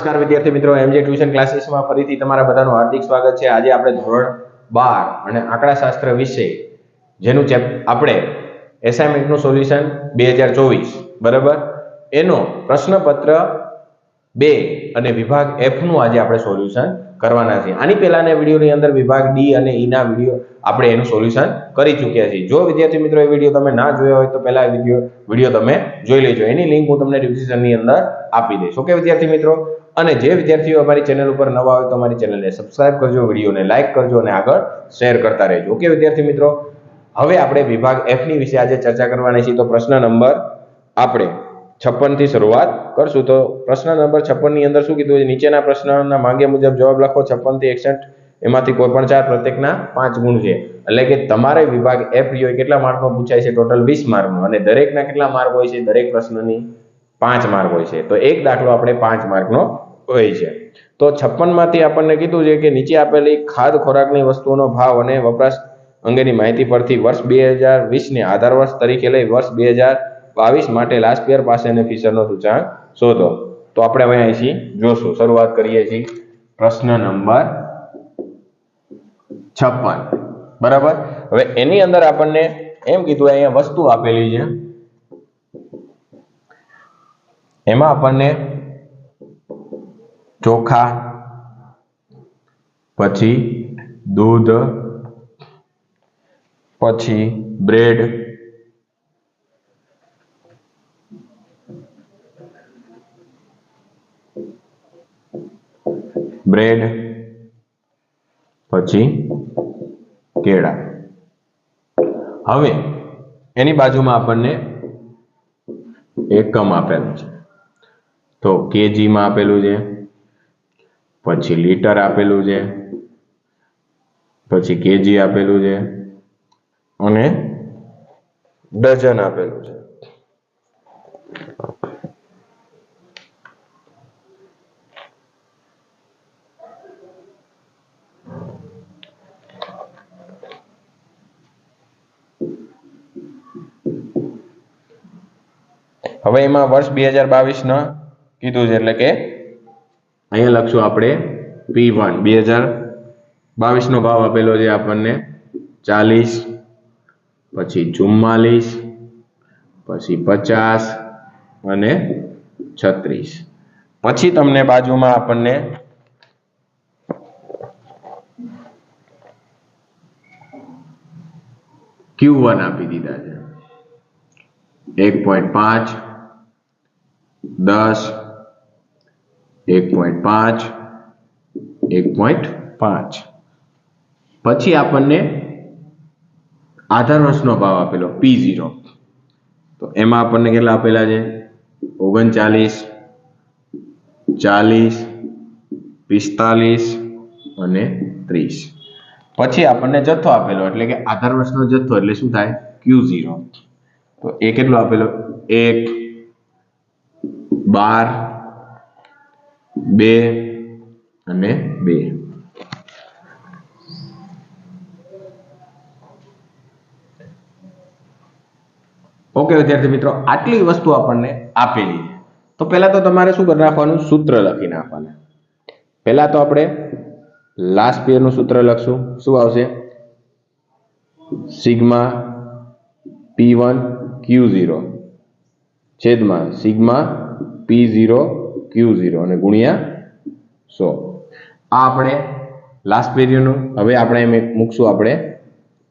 નમસ્કાર વિદ્યાર્થી મિત્રો, એમજે ટ્યુશન ક્લાસીસમાં ફરીથી તમારા બધાનું હાર્દિક સ્વાગત છે। આજે આપણે ધોરણ 12 અને આંકડાશાસ્ત્ર વિષય જેનું આપણે એસાઇનમેન્ટનું સોલ્યુશન 2024 બરાબર એનો પ્રશ્નપત્ર 2 અને વિભાગ F નું આજે આપણે સોલ્યુશન કરવાના છે। આની પહેલાના વિડિયોની અંદર વિભાગ D અને E ના વિડિયો આપણે એનું સોલ્યુશન કરી ચૂક્યા છીએ। જો વિદ્યાર્થી મિત્રો એ વિડિયો તમે ના જોયો હોય તો પહેલા એ વિડિયો તમે જોઈ લેજો। એની લિંક હું તમને ડિસ્ક્રિપ્શનની અંદર આપી દઈશ। ઓકે વિદ્યાર્થી મિત્રો, અને જે વિદ્યાર્થીઓ અમારી ચેનલ ઉપર નવા હોય તો અમારી ચેનલને સબસ્ક્રાઇબ કરજો, વિડિયોને લાઈક કરજો અને આગળ શેર કરતા રહેજો। ઓકે વિદ્યાર્થી મિત્રો, હવે આપણે વિભાગ F ની વિશે આજે ચર્ચા કરવાની છે। તો પ્રશ્ન નંબર આપણે 56 થી શરૂઆત કરશું। તો પ્રશ્ન નંબર 56 ની અંદર શું કીધું છે, નીચેના પ્રશ્નના માંગ્યા મુજબ જવાબ લખો। 56 થી 61 એમાંથી કોઈ પણ 4 પ્રત્યેકના 5 ગુણ છે, એટલે કે તમારે વિભાગ F રહ્યો કેટલા માર્કનો પૂછાય છે, ટોટલ 20 માર્કનો, અને દરેકના કેટલા માર્ક હોય છે, દરેક પ્રશ્નની 5 માર્ક હોય છે। તો એક દાખલો આપણે 5 માર્કનો હોય છે। તો 56 માંથી આપણને કીધું છે કે નીચે આપેલી ખાદ ખોરાકની વસ્તુઓનો ભાવ અને વપરાશ અંગેની માહિતી પરથી વર્ષ 2020 ને આધાર વર્ષ તરીકે લઈ વર્ષ 2022 માટે લાસ્પિયર પાસે અને ફિશરનો સૂચકાંક શોધો। તો આપણે હવે અહીંથી જોશું, શરૂઆત કરીએ છીએ પ્રશ્ન નંબર 56 બરાબર। હવે એની અંદર આપણને એમ કીધું, અહીંયા વસ્તુ આપેલી છે, એમાં આપણને ચોખા, પછી દૂધ, પછી બ્રેડ, પછી કેળા। હવે એની બાજુમાં આપણને એકમ આપેલું છે, તો કેજી માં આપેલું છે, પછી લીટર આપેલું છે, પછી કેજી આપેલું છે અને ડઝન આપેલું છે। હવે એમાં વર્ષ 2022 ના કીધું છે, એટલે કે અહીંયા લખશું આપણે P1 2022 નો ભાવ આપેલો છે આપણને 40, પછી 44, પછી 50 અને 36। પછી તમને બાજુમાં આપણને Q1 આપી દીધા છે, 1.5, 10, 1.5, 1.5। પછી આપણને આધાર વર્ષનો ભાવ આપેલો P0, તો એમાં આપણને કેટલા આપેલા છે, 39, 40, 45 અને 30। પછી આપણને જથ્થો આપેલો, એટલે કે આધાર વર્ષનો જથ્થો એટલે શું થાય, Q0, તો એ કેટલો આપેલો, 1, 12, 2 અને 2। ઓકે વિદ્યાર્થી મિત્રો, આટલી વસ્તુ આપણને આપેલી છે। તો પહેલા તો તમારે શું કરી નાખવાનું, સૂત્ર લખી નાખવાના। પહેલા તો આપણે લાસ્ટ પિયર નું સૂત્ર લખશું। શું આવશે, સિગ્મા P1 Q0 છેદમાં સિગ્મા P0 Q0 અને ગુણ્યા 100। આ આપણે લાસ્ટ પીરિયડનું। હવે આપણે એમ મૂકશું આપણે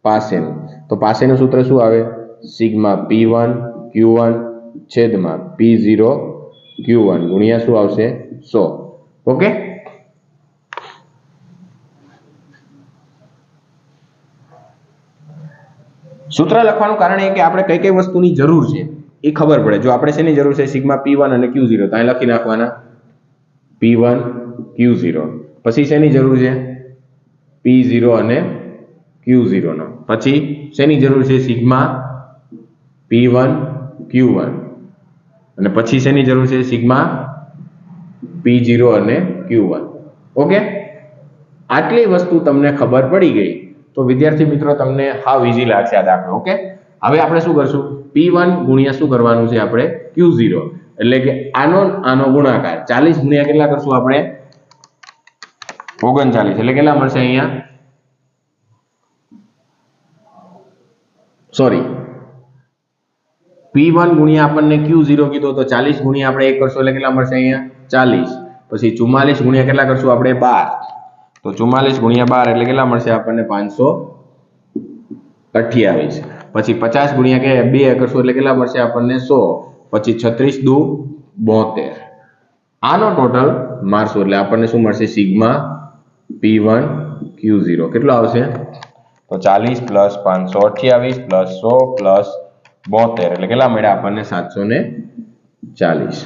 પાસેનું, તો પાસેનું સૂત્ર શું આવે, સિગ્મા P1 Q1 છેદમાં P0 Q1 ગુણ્યા શું આવશે, 100। ઓકે, સૂત્ર લખવાનું કારણ એ કે આપણે કઈ કઈ વસ્તુની જરૂર છે એ ખબર પડે। જો આપણે શેની જરૂર છે, સિગ્મા P1 અને Q0, તો અહીં લખી નાખવાના P1 Q0। પછી શેની જરૂર છે, P0 અને Q0 નો। પછી શેની જરૂર છે, સિગ્મા P1 Q1, અને પછી શેની જરૂર છે, સિગ્મા P0 અને Q1। ઓકે, આટલી વસ્તુ તમને ખબર પડી ગઈ તો વિદ્યાર્થી મિત્રો તમને હાવ ઈઝી લાગશે આ દાખલો। ઓકે, હવે આપણે શું કરશું, P1 ગુણ્યા શું કરવાનું છે, આપણે Q0, એટલે કે આનો ગુણાકાર 40 ગુણ્યા કેટલા કરશું આપણે 39 એટલે કેટલા મળશે અહીંયા સોરી P1 ગુણ્યા આપણને Q0 કીધો તો 40 ગુણ્યા આપણે 1 કરશું એટલે કેટલા મળશે અહીંયા 40 પછી 44 ગુણ્યા કેટલા કરશું આપણે 12 તો 44 ગુણ્યા 12 એટલે કેટલા મળશે આપણને 528 પછી 50 ગુણ્યા કે 2 કરશું એટલે કેટલા મળશે આપણને 100 પછી 36 દુ 72 આનો ટોટલ મારશું એટલે આપણને શું મળશે સિગ્મા P1 Q0 કેટલો આવશે તો 40 + 528 + 100 + 72 એટલે કેટલા મળ્યા આપણને 740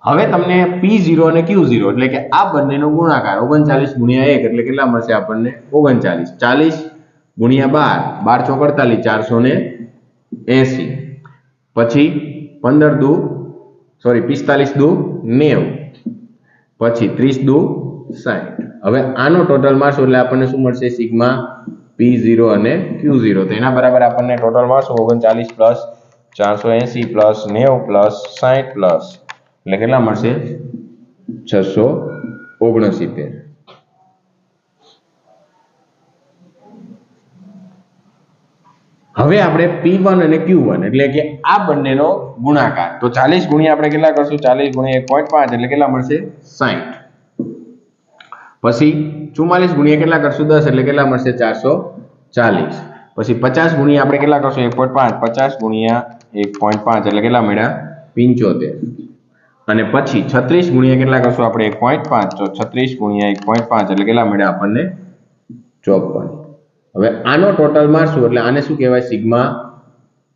હવે તમને P0 અને Q0 એટલે કે આ બંનેનો ગુણાકાર 39 ગુણ્યા 1 એટલે કેટલા મળશે આપણને 39 40 ગુણ્યા 12 12 480 પછી 15 દુ સોરી 45 દુ 90 પછી 30 દુ 60 હવે આનો ટોટલ મારશું એટલે આપણને શું મળશે સિગ્મા P0 અને Q0 તો એના બરાબર આપણને ટોટલ મારશું 39 + 480 + 90 + 60 એટલે કેટલા મળશે 669 હવે આપણે P1 અને Q1 એટલે કે આ બંનેનો ગુણાકાર તો 40 ગુણ્યા આપણે કેટલા કરશું 40 ગુણ્યા 1.5 એટલે કેટલા મળશે 60 પછી 44 ગુણ્યા કેટલા કરશું 10 એટલે કેટલા મળશે 440 પછી 50 ગુણ્યા આપણે કેટલા કરશું 1.5 50 ગુણ્યા 1.5 એટલે કેટલા મળ્યા 75 અને પછી 36 ગુણ્યા કેટલા કરશું આપણે 1.5 તો 36 ગુણ્યા 1.5 એટલે કેટલા મળ્યા આપણને 54 હવે આનો ટોટલ મારશું એટલે આને શું કહેવાય સિગ્મા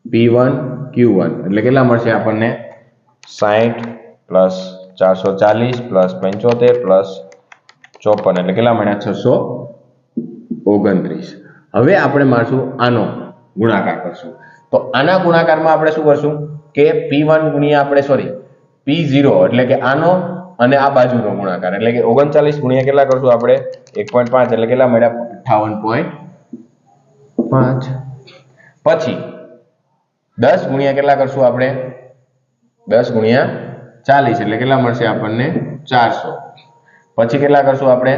P1 Q1 એટલે કેટલા મળશે આપણને 60 + 440 + 75 + 54 એટલે કેટલા મળ્યા 629 હવે આપણે મારશું આનો ગુણાકાર કરશું તો આના ગુણાકારમાં આપણે શું કરશું કે P1 ગુણ્યા આપણે સોરી P0 એટલે કે આનો અને આ બાજુનો ગુણાકાર એટલે કે 39 ગુણ્યા કેટલા કરશું આપણે 1.5 એટલે કેટલા મળ્યા 58.5 પછી 10 ગુણ્યા કેટલા કરશું આપણે 10 ગુણ્યા 40 એટલે કેટલા મળશે આપણને 400 પછી કેટલા કરશું આપણે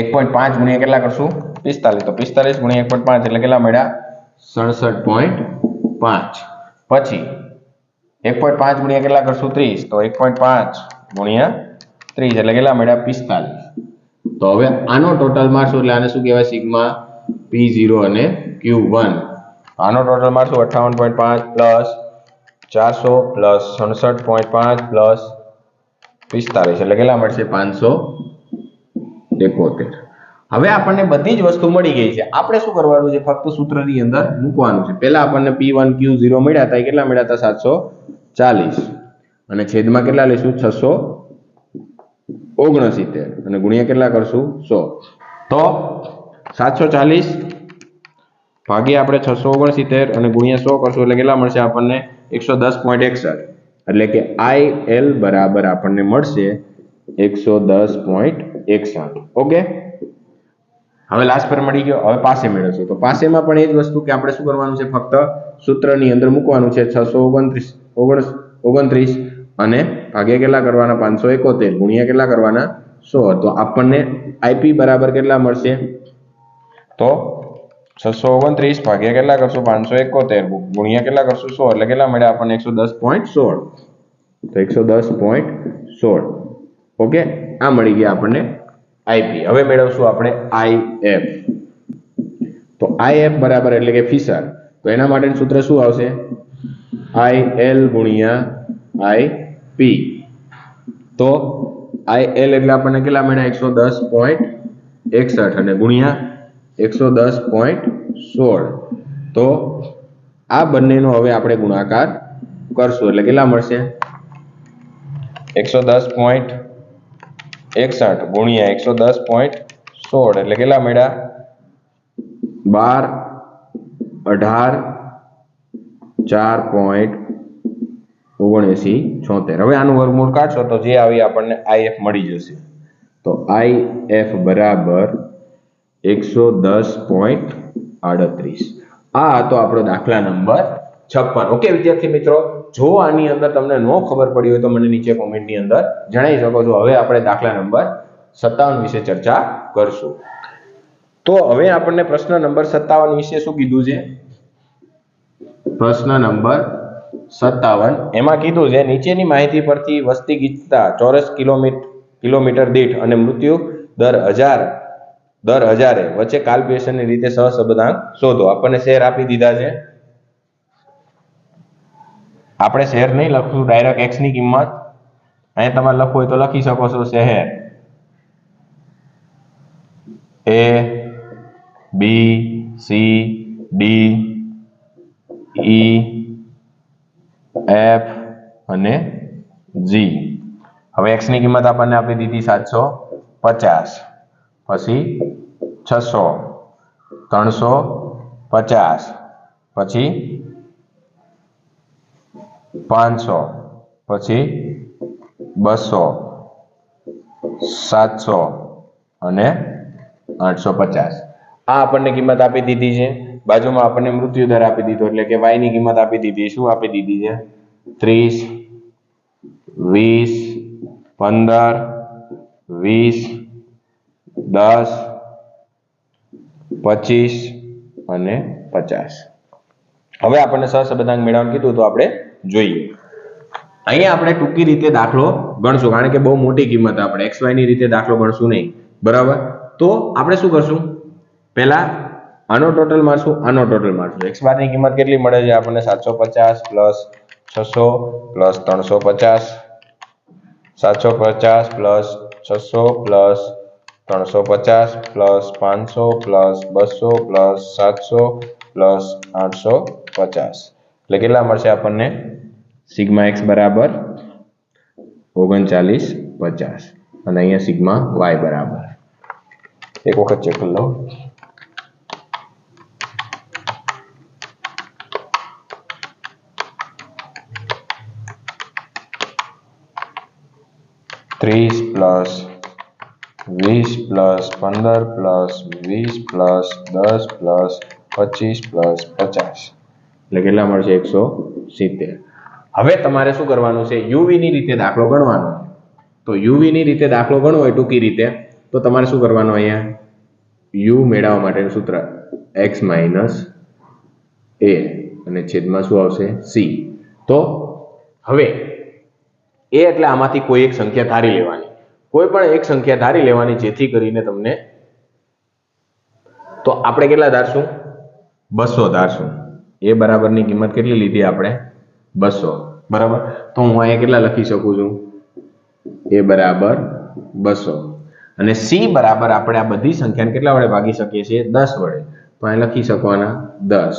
1.5 ગુણ્યા કેટલા કરશું 45 તો 45 ગુણ્યા 1.5 એટલે કેટલા મળ્યા 67.5 પછી 1.5 ગુણ્યા કેટલા કરશું 30 તો 1.5 ગુણ્યા 30 એટલે કેટલા મળ્યા 45 તો હવે આનો ટોટલ મારશું એટલે આને શું કહેવાય સિગ્મા P0 અને Q1 આનો ટોટલ મારશું 58.5 + 400 + 67.5 + 45 એટલે કેટલા મળશે 571 હવે આપણને બધી જ વસ્તુ મળી ગઈ છે આપણે શું કરવાનું છે ફક્ત સૂત્રની અંદર મૂકવાનું છે પહેલા આપણને P1 Q0 મળ્યા હતા કેટલા મળ્યા હતા 740 અને છેદમાં કેટલા લઈશું 669 અને ગુણ્યા કેટલા કરશું 100 તો 740 ભાગ્યા આપણે 669 અને ગુણ્યા 100 કરશું એટલે કેટલા મળશે આપણને 110.61 એટલે કે IL બરાબર આપણને મળશે 110.61 ઓકે હવે લાસ્ટ પર મળી ગયો હવે પાસે મેળવશું તો પાસેમાં પણ એ જ વસ્તુ કે આપણે શું કરવાનું છે ફક્ત સૂત્રની અંદર મૂકવાનું છે 629 અને ભાગ્યા કેટલા કરવાના 571 ગુણ્યા કેટલા કરવાના 100 તો આપણને IP બરાબર કેટલા મળશે તો 629 ભાગ્યા કેટલા કરશું 571 ગુણ્યા કેટલા કરશું 100 એટલે કેટલા મળ્યા આપણને 110.16 તો 110.16 ઓકે આ મળી ગયા આપણને IP હવે મેળવશું આપણે IF તો IF બરાબર એટલે કે ફિશર તો એના માટેનું સૂત્ર શું આવશે IL ગુણ્યા IP તો IL એટલે આપણને કેટલા મળ્યા 110.61 અને ગુણ્યા 110.16 તો આ બંનેનો હવે આપણે ગુણાકાર કરશું એટલે કેટલા મળશે 110.61 ગુણ્યા 110.16 એટલે કેટલા મળ્યા 12 18 4.79 હવે આનું વર્ગમૂળ કાઢશો તો જે આવી આપણને IF મળી જશે તો IF બરાબર 110.38 આ હતો આપણો દાખલા નંબર 56 ઓકે વિદ્યાર્થી મિત્રો જો આની અંદર તમને ન ખબર પડી હોય તો મને નીચે કોમેન્ટની અંદર જણાવી શકો છો. હવે આપણે દાખલા નંબર 57 વિશે ચર્ચા કરશું. તો હવે આપણને પ્રશ્ન નંબર 57 વિશે શું કીધું છે? પ્રશ્ન નંબર 57 એમાં કીધું છે નીચેની માહિતી પરથી વસ્તી ગીચતા ચોરસ કિલોમીટર દીઠ અને મૃત્યુ દર હજારે વચ્ચે કાલ્પનિક રીતે સહસંબંધાંક શોધો. આપણને શહેર આપી દીધા છે. આપણે શહેર નહીં લખશું, ડાયરેક્ટ x ની કિંમત અહીંયા તમારે લખવું હોય તો લખી શકો છો. શહેર A B C D E F અને G. હવે x ની કિંમત આપણને આપી દીધી 750, પછી 600, 350, પછી 500, પછી 200, 700 અને 850. આ આપણને કિંમત આપી દીધી છે. બાજુમાં આપણને મૃત્યુ દર આપી દીધો એટલે કે y ની કિંમત આપી દીધી. શું આપી દીધી છે? 30, 20, 15, 20, 10, 25 અને 50. હવે આપણને સહસંબંધાંક મેળવવાનું કીધું તો આપણે જોઈએ. અહીંયા આપણે ટૂંકી રીતે દાખલો ગણશું કારણ કે બહુ મોટી કિંમત આપણે xy ની રીતે દાખલો ગણશું નહીં. બરાબર? તો આપણે શું કરશું? પહેલા આનો ટોટલ મારશું, આનો ટોટલ મારશું. x બાર ની કિંમત કેટલી મળે છે આપણને? 750 plus 600 plus 350, 750 plus 600 plus 350 plus 500 plus 200 plus 700 plus 850 એટલે કેટલા મળશે આપણને? સિગ્મા x બરાબર 3950 અને અહીંયા સિગ્મા y બરાબર, એક વખત ચેક કરી લો. ત્રીસ plus 20 plus 15 plus 20 plus 10 plus 25 plus 50 એટલે કેટલા મળશે? 170. હવે તમારે શું કરવાનું છે? યુવી ની રીતે દાખલો ગણવાનો. તો યુવી ની રીતે દાખલો ગણવો હોય ટૂંકી રીતે તો તમારે શું કરવાનું? અહીંયા યુ મેળવવા માટેનું સૂત્ર x માઇનસ a અને છેદમાં શું આવશે? c. તો હવે એ એટલે આમાંથી કોઈ એક સંખ્યા ધારી લેવાની, કોઈ પણ એક સંખ્યા ધારી લેવાની જેથી કરીને તમને, તો આપણે કેટલા ધારશું? 200 ધારશું. એ બરાબરની કિંમત કેટલી લીધી આપણે? 200. બરાબર? તો હું અહીંયા કેટલા લખી શકું છું? એ બરાબર 200 અને c બરાબર આપણે આ બધી સંખ્યાને કેટલા વડે ભાગી શકીએ છીએ? 10 વડે. તો અહીં લખી શકવાના 10.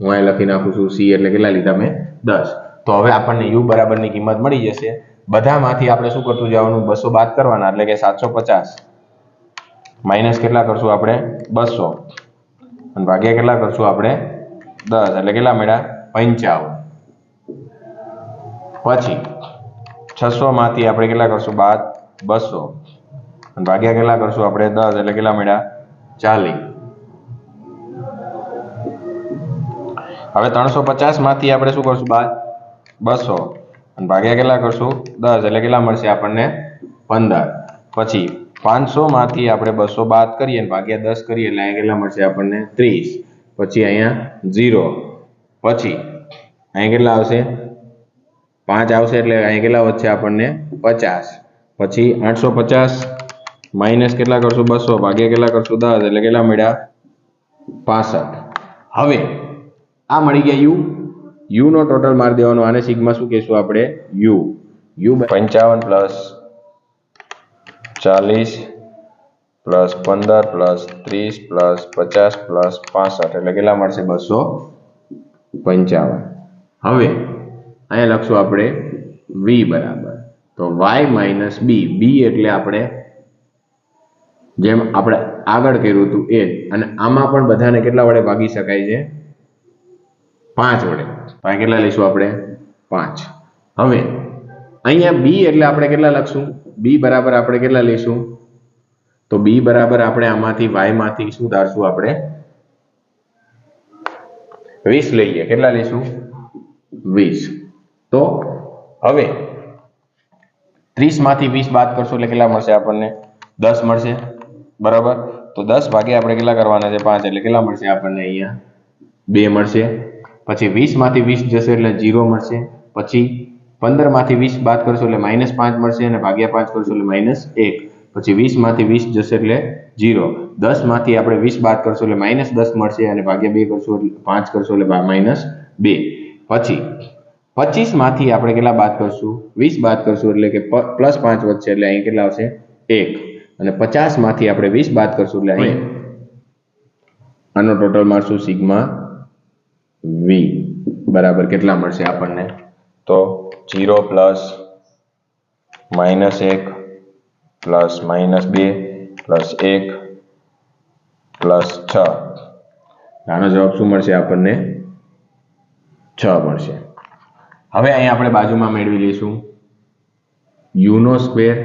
હું અહીં લખી નાખું છું c એટલે કેટલા લીધા મેં? 10. તો હવે આપણને u બરાબરની કિંમત મળી જશે. બધામાંથી આપણે શું કરતું જવાનું? 200 બાદ કરવાના એટલે કે 750 માઇનસ કેટલા કરશું આપણે? 200 અને ભાગ્યા કેટલા કરશું આપણે? 10 એટલે કેટલા મળ્યા? 55. પછી 600 માંથી આપણે કેટલા કરશું? બાદ 200 અને ભાગ્યા કેટલા કરશું આપણે? 10 એટલે કેટલા મળ્યા? 40. હવે 350 માંથી આપણે શું કરશું? બાદ 200 અને ભાગ્યા કેટલા કરશું? 10 એટલે કેટલા મળશે આપણને? 15. પછી 500 માંથી આપણે 200 બાદ કરીએ અને ભાગ્યા 10 કરીએ એટલે અહીંયા કેટલા મળશે આપણને? 30. પછી અહીંયા 0, પછી અહીંયા કેટલા આવશે? 5 આવશે એટલે અહીંયા કેટલા વધશે આપણને? 50. પછી 850 માઇનસ કેટલા કરશું? 200 ભાગ્યા કેટલા કરશું? 10 એટલે કેટલા મળ્યા? 65. હવે આ મળી ગયા u. u નો ટોટલ મારી દેવાનો. આને સિગ્મા શું કહેશું આપણે? u. u 55 plus 40 plus 15 plus 30 plus 50 plus 65 એટલે કેટલા મળશે? 255. હવે અહીંયા લખશું આપણે v બરાબર, તો y માઇનસ b. b એટલે આપણે જેમ આપણે આગળ કર્યું હતું એ, અને આમાં પણ બધાને કેટલા વડે ભાગી શકાય છે? 5 વડે. તો અહીં કેટલા લઈશું આપણે? 5. હવે અહીંયા b એટલે આપણે કેટલા લખશું? b બરાબર આપણે કેટલા લઈશું? તો b બરાબર આપણે આમાંથી y માંથી શું ધારશું? આપણે 20 લઈએ. કેટલા લઈશું? 20. તો હવે 30 માંથી 20 બાદ કરશો એટલે કેટલા મળશે આપણને? 10 મળશે, બરાબર. તો 10 ભાગ્યા આપણે કેટલા કરવાના છે? 5, એટલે કેટલા મળશે આપણને? અહીંયા 2 મળશે. પછી 20 માંથી 20 જશે એટલે 0 મળશે. પછી 15 માંથી 20 બાદ કરશો એટલે -5 મળશે, અને ભાગ્યા 5 કરશો એટલે -1. પછી 20 માંથી 20 જશે એટલે 0. 10 માંથી આપણે 20 બાદ કરશો એટલે -10 મળશે, અને ભાગ્યા 2 કરશો એટલે 5 કરશો એટલે -2. પછી 25 માંથી આપણે કેટલા બાદ કરશું? 20 બાદ કરશું એટલે કે +5 વધશે, એટલે અહીં કેટલા આવશે? 1. અને 50 માંથી આપણે 20 બાદ કરશું એટલે અહીં આનો ટોટલ મારશું સિગ્મા v બરાબર કેટલા મળશે આપણને? તો 0 પ્લસ -1 પ્લસ -2 પ્લસ 1 પ્લસ 6. આનો જવાબ શું મળશે આપણને? 6 મળશે. હવે અહીંયા આપણે બાજુમાં મેળવી લઈશું u નો સ્ક્વેર.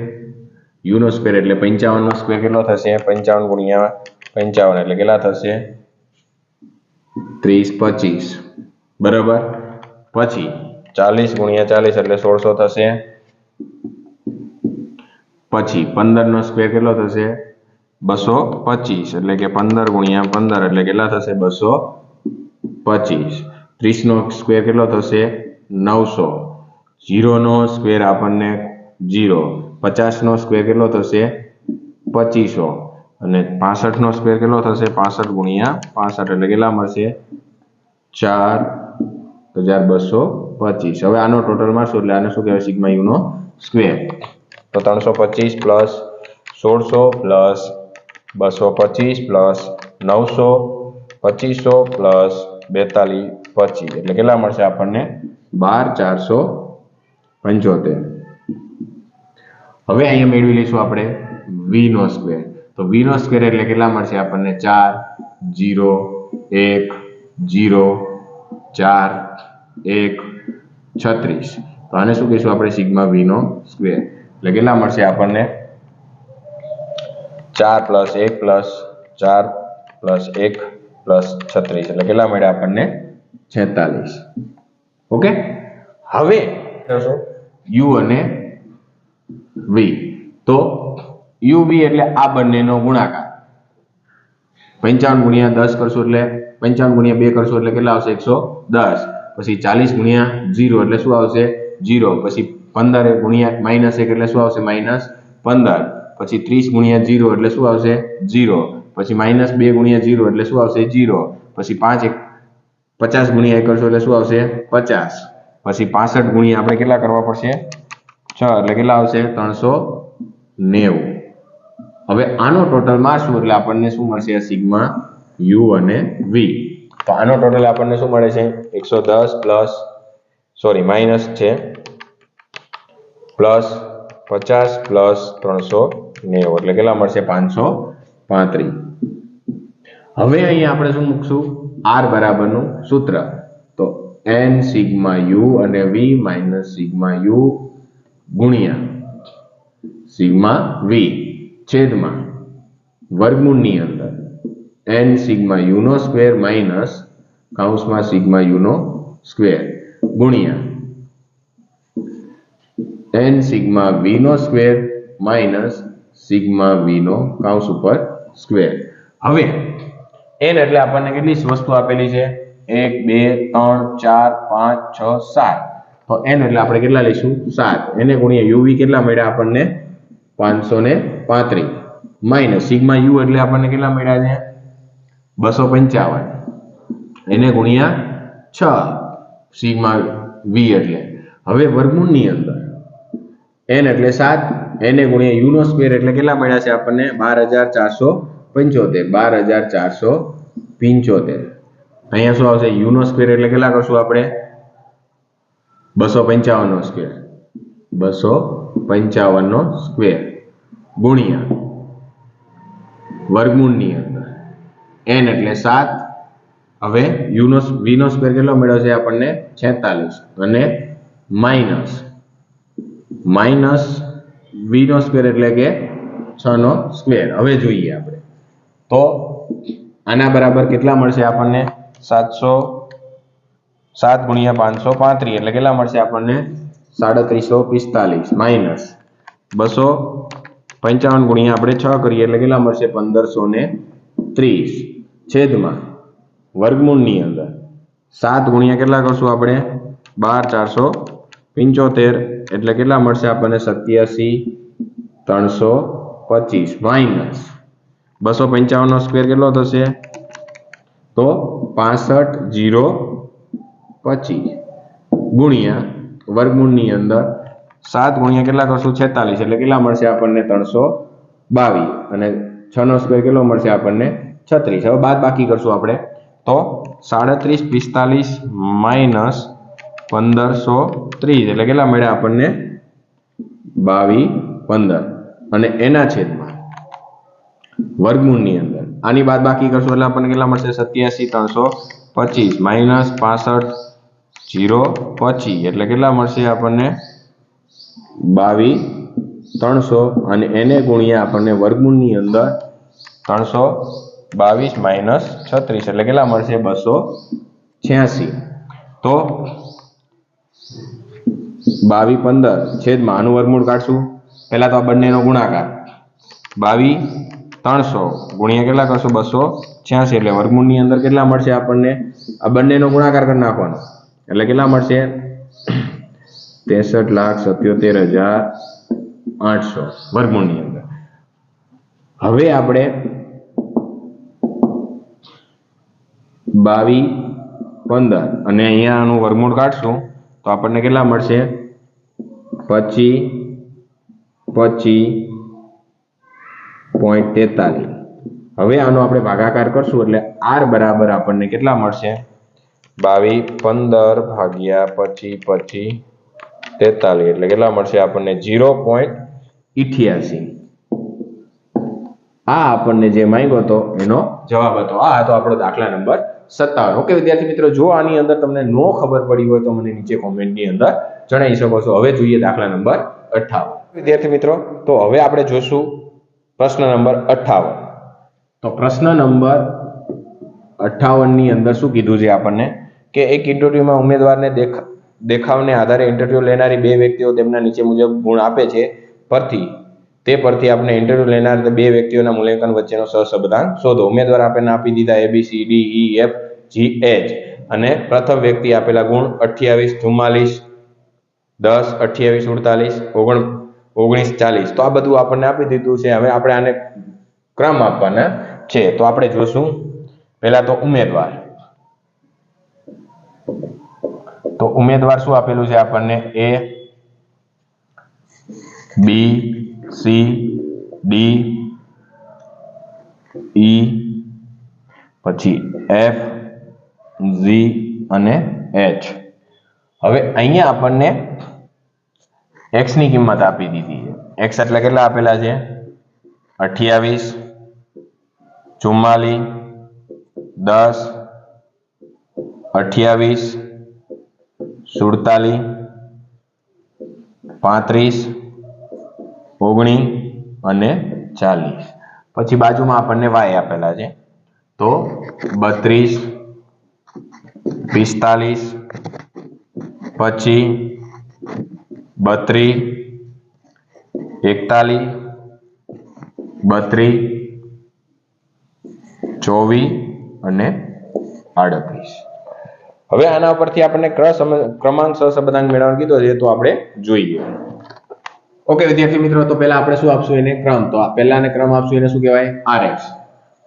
u નો સ્ક્વેર એટલે 55 નો સ્ક્વેર કેટલો થશે? 55 ગુણ્યા 55 એટલે કેટલા થશે? 30 25, બરાબર. પછી 40 ગુણ્યા 40 એટલે 1600 થશે. પછી 15 નો સ્ક્વેર કેટલો થશે? 225 એટલે કે 15 ગુણ્યા 15 એટલે કેટલા થશે? 225. 30 નો સ્ક્વેર કેટલો થશે? 900. 0 નો સ્ક્વેર આપણને 0. 50 નો સ્ક્વેર કેટલો થશે? 2500. અને 65 નો સ્ક્વેર કેટલો થશે? 65 ગુણ્યા 65 એટલે કેટલા મળશે? 4225. હવે આનો ટોટલ મારશો એટલે આને શું કહેવાય? Sigma you know square. તો 325 પ્લસ 1600 પ્લસ 225 પ્લસ 900 2500 પ્લસ 42 25 એટલે કેટલા મળશે આપણને? 12475. હવે અહીંયા મેળવી લઈશું આપણે v નો સ્ક્વેર. તો v નો સ્ક્વેર એટલે કેટલા મળશે આપણને? 4 0 1 0 4 1 36. તો આને શું કહીશું આપણે? સિગ્મા v નો સ્ક્વેર. એટલે કેટલા મળશે આપણને? 4 પ્લસ 1 પ્લસ 4 પ્લસ 1 પ્લસ 36 એટલે કેટલા મળ્યા આપણને? 46. ઓકે. હવે u અને v. તો uv એટલે આ બંનેનો ગુણાકાર. 55 ગુણ્યા 10 કરશો એટલે 55 ગુણ્યા 2 કરશો એટલે કેટલા આવશે? 110. પછી 40 ગુણ્યા 0 એટલે શું આવશે? 0. પછી 15 ગુણ્યા -1 એટલે શું આવશે? -15. પછી 30 ગુણ્યા 0 એટલે શું આવશે? 0. પછી -2 ગુણ્યા 0 એટલે શું આવશે? 0. પછી 50 ગુણ્યા 1 કરશો એટલે શું આવશે? 50. પછી 65 ગુણ્યા આપણે કેટલા કરવા પડશે? 6 એટલે કેટલા આવશે? 390. હવે આનો ટોટલ મારશું એટલે આપણને શું મળશે? સિગ્મા u અને v. તો આનો ટોટલ આપણને શું મળે છે? 110 પ્લસ માઇનસ છે પ્લસ 50 પ્લસ 390 એટલે કેટલા મળશે? 535. હવે અહીંયા આપણે શું મૂકશું? r બરાબરનું સૂત્ર. તો n સિગ્મા u અને v માઇનસ સિગ્મા u ગુણ્યા સિગ્મા v છેદમાં વર્ગમૂળની અંદર n સિગ્મા u નો સ્ક્વેર માઇનસ કૌંસમાં સિગ્મા u નો સ્ક્વેર ગુણ્યા n સિગ્મા v નો સ્ક્વેર માઇનસ સિગ્મા v નો કૌંસ ઉપર સ્ક્વેર. હવે n એટલે આપણને કેટલી વસ્તુ આપેલી છે? 1 2 3 4 5 6 7. તો n એટલે આપણે કેટલા લઈશું? 7. એને ગુણ્યા uv કેટલા મળ્યા આપણને? 535 માઇનસ સિગ્મા u એટલે આપણને કેટલા મળ્યા છે? 255. એને ગુણ્યા 6 સિગ્મા v એટલે. હવે વર્ગમૂળની અંદર n એટલે 7, એને ગુણ્યા u નો સ્ક્વેર એટલે કેટલા મળ્યા છે આપણને? 12475. 12475. અહીંયા શું આવશે? u નો સ્ક્વેર એટલે કેટલા કરશું આપણે? 255 નો સ્ક્વેર. 255 નો સ્ક્વેર ગુણ્યા વર્ગમૂળની અંદર n એટલે 7. હવે v નો સ્ક્વેર કેટલો મળ્યો છે આપણને? 46. અને માઇનસ v નો સ્ક્વેર એટલે કે 6 નો સ્ક્વેર. હવે જોઈએ આપણે તો આના બરાબર કેટલા મળશે આપણને? 700 7 ગુણ્યા 535 એટલે કેટલા મળશે આપણને 3745 માઇનસ 255 ગુણ્યા આપણે 6 કરીએ એટલે કેટલા મળશે 1530 છેદમાં વર્ગમૂળની અંદર 7 ગુણ્યા કેટલા કરશું આપણે 12475 એટલે કેટલા મળશે આપણને 87325 માઇનસ 255 નો સ્ક્વેર કેટલો થશે તો 65025 ગુણ્યા વર્ગમૂળની અંદર 7 ગુણ્યા કેટલા કરશું 46 એટલે કેટલા મળશે આપણને 322 અને 6 નો સ્ક્વેર કેટલો મળશે આપણને 36. હવે બાદ બાકી કરશું આપણે તો 3745 માઇનસ 1530 એટલે કેટલા મળ્યા આપણને 2215 અને એના છેદમાં વર્ગમૂળની અંદર આની બાદ બાકી કરશું એટલે આપણને કેટલા મળશે 87325 માઇનસ 65025 એટલે કેટલા મળશે આપણને 22300 અને એને ગુણ્યા આપણને વર્ગમૂળની અંદર 322 માઇનસ 36 એટલે કેટલા મળશે 286. તો 2215 છેદમાં આનું વર્ગમૂળ કાઢશું પહેલા તો આ બંનેનો ગુણાકાર 22300 ગુણ્યા કેટલા કરશું 286 એટલે વર્ગમૂળની અંદર કેટલા મળશે આપણને આ બંનેનો ગુણાકાર કરી નાખવાનો એટલે કેટલા મળશે 63,77,800 વર્ગમૂળની અંદર. હવે આપણે 2215 અને અહીંયા આનું વર્ગમૂળ કાઢશું તો આપણને કેટલા મળશે 25.43. હવે આનો આપણે ભાગાકાર કરશું એટલે r બરાબર આપણને કેટલા મળશે 2215 ભાગ્યા 25.43 એટલે કેટલા મળશે આપણને 0.88. આ આપણને જે માંગ્યો હતો એનો જવાબ હતો. આ હતો આપણો દાખલા નંબર 57. ઓકે વિદ્યાર્થી મિત્રો, જો આની અંદર તમને નો ખબર પડી હોય તો મને નીચે કોમેન્ટની અંદર જણાવી શકો છો. હવે જોઈએ દાખલા નંબર 58. વિદ્યાર્થી મિત્રો, તો હવે આપણે જોશું પ્રશ્ન નંબર 58. તો પ્રશ્ન નંબર 58 ની અંદર શું કીધું છે આપણને કે એક ઇન્ટરવ્યુમાં ઉમેદવારને દેખાવને આધારે ઇન્ટરવ્યુ લેનારી બે વ્યક્તિઓ તેમના નીચે મુજબ ગુણ આપે છે. તે પરથી આપણે ઇન્ટરવ્યુ લેનાર બે વ્યક્તિઓના મૂલ્યાંકન વચ્ચેનો સહસંબંધ શોધો. ઉમેદવાર આપણને આપી દીધા ABCD EF GH અને પ્રથમ વ્યક્તિ આપેલા ગુણ 28 44 10 28 48 19 40. તો આ બધું આપણને આપી દીધું છે. હવે આપણે આને ક્રમ આપવાના છે. તો આપણે જોશું પહેલા તો ઉમેદવાર. તો ઉમેદવાર શું આપેલું છે આપણને A B C D E પછી F G અને H. હવે અહીંયા આપણને x ની કિંમત આપી દીધી છે. x એટલે કેટલા આપેલા છે 28 44 10 28 47 35 19 અને 40. પછી બાજુમાં આપણને y આપેલા છે. તો 32 45 પછી 32 41 32 24 અને 38. હવે આના પરથી આપણને ક્રમાંક સહસંબંધાંક મેળવવાનો કીધો છે. તો આપણે જોઈએ. ઓકે વિદ્યાર્થી મિત્રો, તો પહેલા આપણે શું આપશું એને ક્રમ. તો આ પહેલાને ક્રમ આપશું એને શું કહેવાય RX.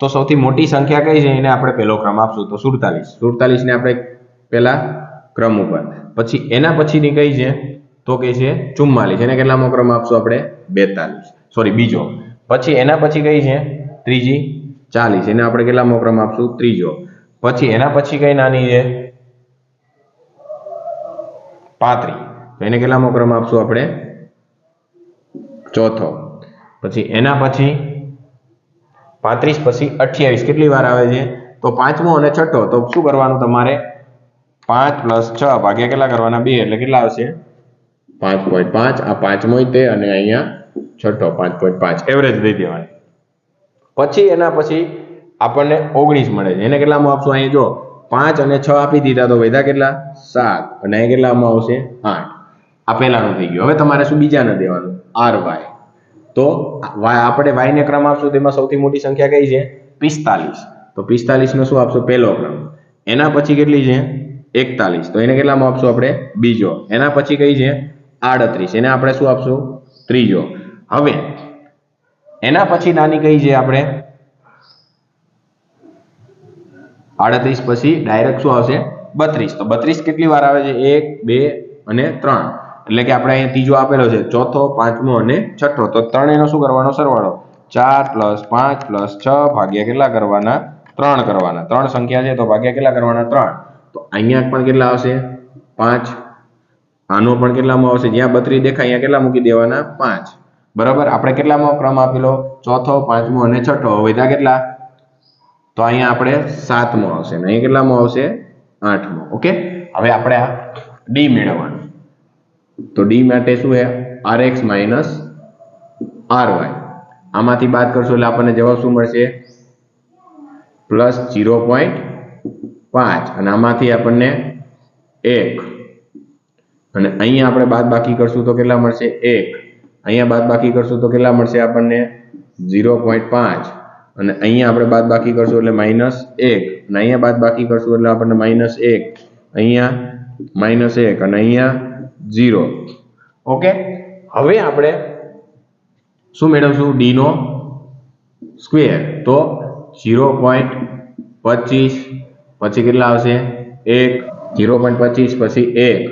તો સૌથી મોટી સંખ્યા કઈ છે એને આપણે પહેલો ક્રમ આપશું તો 47 ને આપણે પહેલા ક્રમ ઉપર. પછી એના પછીની કઈ છે તો કે છે 44. એને કેટલામો ક્રમ આપશું આપણે 42 બીજો. પછી એના પછી કઈ છે ત્રીજી 40. એને આપણે કેટલામો ક્રમ આપશું ત્રીજો. પછી એના પછી કઈ નાની છે 35. તો એને કેટલામો ક્રમ આપશું આપણે ચોથો. પછી એના પછી 35 પછી 28 કેટલી વાર આવે છે તો પાંચમો અને છઠ્ઠો. તો શું કરવાનું તમારે 5 + 6 ભાગ્યા કેટલા કરવાના 2 એટલે કેટલા આવશે 5.5. આ પાંચમો તે અને અહીંયા છઠ્ઠો 5.5 એવરેજ દઈ દેવાની. પછી એના પછી આપણને 19 મળે છે. એને કેટલામાં આપશું અહીંયા જો 5 અને 6 આપી દીધા તો વધ્યા કેટલા 7 અને અહીં કેટલામાં આવશે 8. આ પહેલાનું થઈ ગયું. હવે તમારે શું બીજાને દેવાનું ry. તો આપણે y ને ક્રમ આપશું તેમાં સૌથી મોટી સંખ્યા કઈ છે 45. તો 45 નો શું આપશો પહેલો ક્રમ. એના પછી કેટલી છે 41. તો એને કેટલામાં આપશું આપણે બીજો. એના પછી કઈ છે 38. એને આપણે શું આપશું ત્રીજો. હવે એના પછી નાની કઈ છે આપણે 38 પછી ડાયરેક્ટ શું આવશે 32. તો 32 કેટલી વાર આવે છે 1 2 અને 3. એટલે કે આપણે અહીંયા ત્રીજો આપેલો છે ચોથો પાંચમો અને છઠ્ઠો. તો ત્રણેયનો શું કરવાનો સરવાળો 4 + 5 + 6 ભાગ્યા કેટલા કરવાના 3 કરવાના. 3 સંખ્યા છે તો ભાગ્યા કેટલા કરવાના 3. તો અહીંયા પણ કેટલા આવશે 5. આનો પણ કેટલામાં આવશે જ્યાં 32 દેખાય અહીંયા કેટલા મૂકી દેવાના 5. બરાબર. આપણે કેટલામાં ક્રમ આપેલો ચોથો પાંચમો અને છઠ્ઠો. વધ્યા કેટલા તો અહીંયા આપણે 7મો આવશે અને અહીંયા કેટલામાં આવશે 8મો. ઓકે. હવે આપણે આ ડી મેળવવાનું. તો ડી માટે શું છે rx - ry. આમાંથી બાદ કરશો એટલે આપણને જવાબ શું મળશે +0.5 અને આમાંથી આપણને 1 અને અહીંયા આપણે બાદ બાકી કરશું તો કેટલા મળશે 1. અહીંયા બાદ બાકી કરશું તો કેટલા મળશે આપણને 0.5 અને અહીંયા આપણે બાદ બાકી કરશું એટલે -1 અને અહીંયા બાદ બાકી કરશું એટલે આપણને -1, અહીંયા -1 અને અહીંયા 0. ઓકે. હવે આપણે શું મેળવશું ડી નો સ્ક્વેર. તો 0.25 પછી કેટલા આવશે 1, 0.25 પછી 1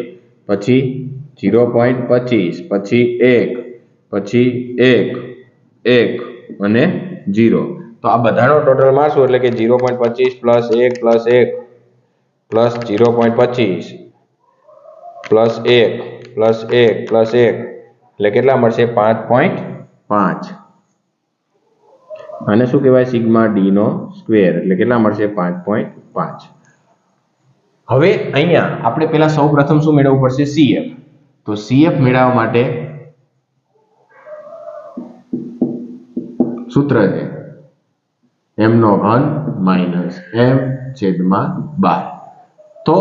પછી 0.25 પછી 1 પછી 1 1 અને 0. તો આ બધાનો ટોટલ મારશું એટલે કે 0.25 + 1 + 1 + 0.25 + 1 + 1 + 1 એટલે કેટલા મળશે 5.5. આને શું કહેવાય સિગ્મા ડી નો સ્ક્વેર. એટલે કેટલા મળશે 5.5. હવે અહીંયા આપણે પહેલા સૌપ્રથમ શું મેળવવું પડશે CF. તો CF મેળવવા માટે સૂત્ર છે m/m/12. તો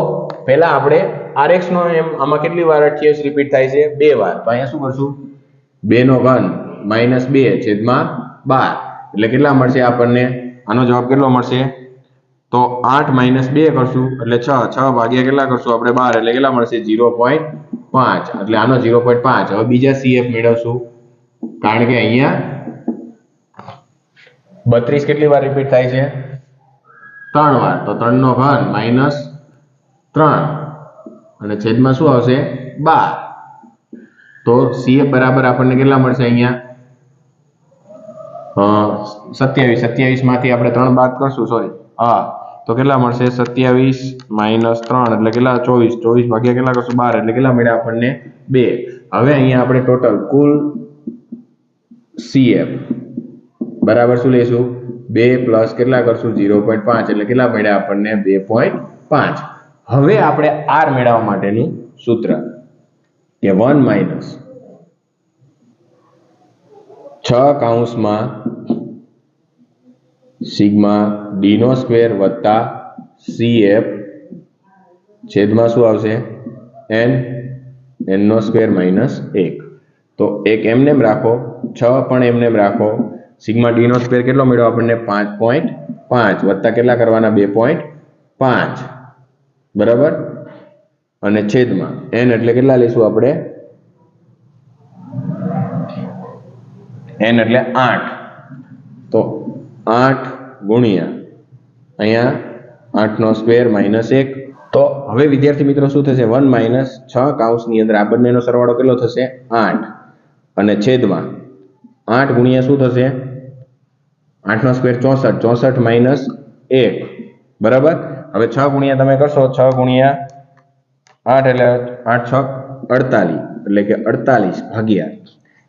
પહેલા આપણે rx નો m આમાં કેટલી વાર 28 રિપીટ થાય છે 2 વાર. તો અહીંયા શું કરશું 2 - 2/12 એટલે કેટલા મળશે આપણને આનો જવાબ કેટલો મળશે તો 8 - 2 કરશું એટલે 6 ભાગ્યા કેટલા કરશું આપણે 12 એટલે કેટલા મળશે 0.5 એટલે આનો 0.5. હવે બીજા CF મેળવશું કારણ કે અહીંયા 32 કેટલી વાર રિપીટ થાય છે 3 વાર. તો 3/3 અને છેદમાં શું આવશે 12. તો CF બરાબર આપણને કેટલા મળશે અહીંયા 27 માંથી આપણે 3 બાદ કરશું તો કેટલા મળશે 27 - 3 એટલે કેટલા 24 ભાગ્યા કેટલા કરશું 12 એટલે કેટલા મળ્યા આપણને 2. હવે અહીંયા આપણે ટોટલ કુલ CF બરાબર શું લેશું 2 પ્લસ કેટલા કરશું 0.5 એટલે કેટલા મળ્યા આપણને 2.5. હવે આપણે r મેળવવા માટેનું સૂત્ર કે 1 - 6 સિગ્મા ડી નો સ્ક્વેર વત્તા CF છેદમાં શું આવશે n નો સ્ક્વેર -1. તો એક એમનેમ રાખો 6 પણ એમનેમ રાખો. સિગ્મા ડી નો સ્ક્વેર કેટલો મળ્યો આપણને 5.5 વત્તા કેટલા કરવાના 2.5 બરાબર અને છેદમાં n એટલે કેટલા લઈશું આપણે n એટલે 8. તો 8 ગુણ્યા અહીંયા 8 નો સ્ક્વેર -1. તો હવે વિદ્યાર્થી મિત્રો શું થશે 1 - 6 કૌંસની અંદર આ બંનેનો સરવાળો કેટલો થશે 8 અને છેદમાં 8 ગુણ્યા શું થશે 8 નો સ્ક્વેર 64 64 - 1 બરાબર. હવે 6 ગુણ્યા તમે કરશો 6 ગુણ્યા 8 એટલે 8 6 48 એટલે કે 48 ભાગ્યા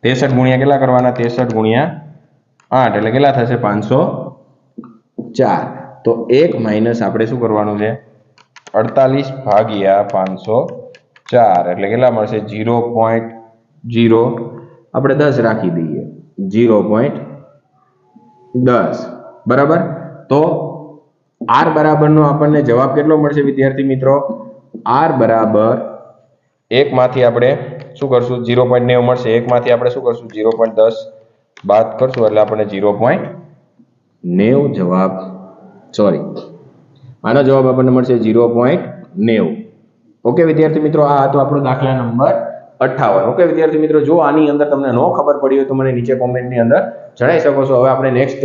63 ગુણ્યા કેટલા કરવાના 63 ગુણ્યા 8 એટલે કેટલા થશે 504. તો 1 માઇનસ આપણે શું કરવાનું છે 48 ભાગ્યા 504 એટલે કેટલા મળશે 0.0 આપણે 10 રાખી દઈએ 0.10 બરાબર. તો r બરાબરનો આપણને જવાબ કેટલો મળશે વિદ્યાર્થી મિત્રો? r બરાબર 1 માંથી આપણે શું કરશું 0.90 મળશે. 1 માંથી આપણે શું કરશું 0.10 બાદ કરશું એટલે આપણને 0.90 જવાબ આનો જવાબ આપણને મળશે 0.90. ઓકે વિદ્યાર્થી મિત્રો, આ હતો આપણો દાખલા નંબર 58. ઓકે વિદ્યાર્થી મિત્રો, જો આની અંદર તમને નો ખબર પડી હોય તો મને નીચે કોમેન્ટની અંદર જણાવી શકો છો. હવે આપણે નેક્સ્ટ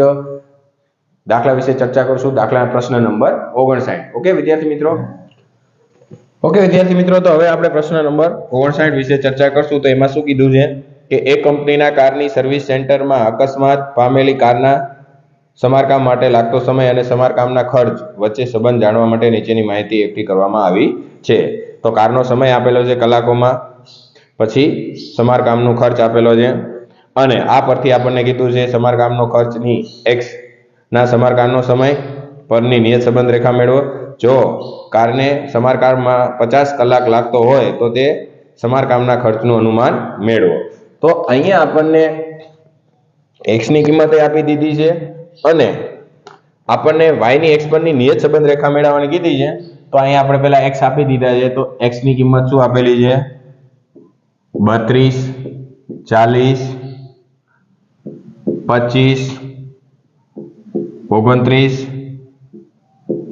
દાખલા વિશે ચર્ચા કરશું, દાખલા પ્રશ્ન નંબર 59. ઓકે વિદ્યાર્થી મિત્રો, તો હવે આપણે પ્રશ્ન નંબર 59 વિશે ચર્ચા કરશું. તો એમાં શું કીધું છે કે એક કંપનીના કારની સર્વિસ સેન્ટરમાં અકસ્માત પામેલી કારના સમારકામ માટે લાગતો સમય અને સમારકામના ખર્ચ વચ્ચે સંબંધ જાણવા માટે નીચેની માહિતી એકઠી કરવામાં આવી છે. તો કારનો સમય આપેલો છે કલાકોમાં, પછી સમારકામનો ખર્ચ આપેલો છે, અને આ પરથી આપણને કીધું છે સમારકામનો ખર્ચની x ના સમારકામનો સમય પરની નિયત સંબંધ રેખા મેળવો. જો કારને સમારકામમાં 50 કલાક લાગતો હોય તો તે સમારકામના ખર્ચનું અનુમાન મેળવો. તો અહીંયા આપણને x ની કિંમત આપી દીધી છે અને આપણને y ની x પરની નિયત સંબંધ રેખા મેળવવાની કીધી છે. તો અહીંયા આપણે પહેલા x આપી દીધા છે. તો x ની કિંમત શું આપેલી છે? 32, 40, 25, 29,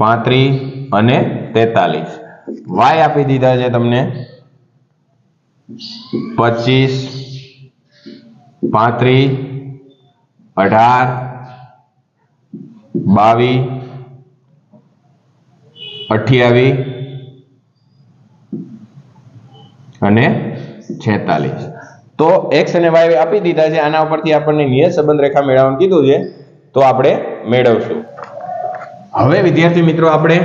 35 અને 43. y આપી દીધા છે તમને 25, 35, 18, 22, 28 અને 46. તો x અને y આપી દીધા છે. આના ઉપરથી આપણને નિયત સંબંધ રેખા મેળવવાનું કીધું છે, તો આપણે મેળવશું. હવે વિદ્યાર્થી મિત્રો, આપણે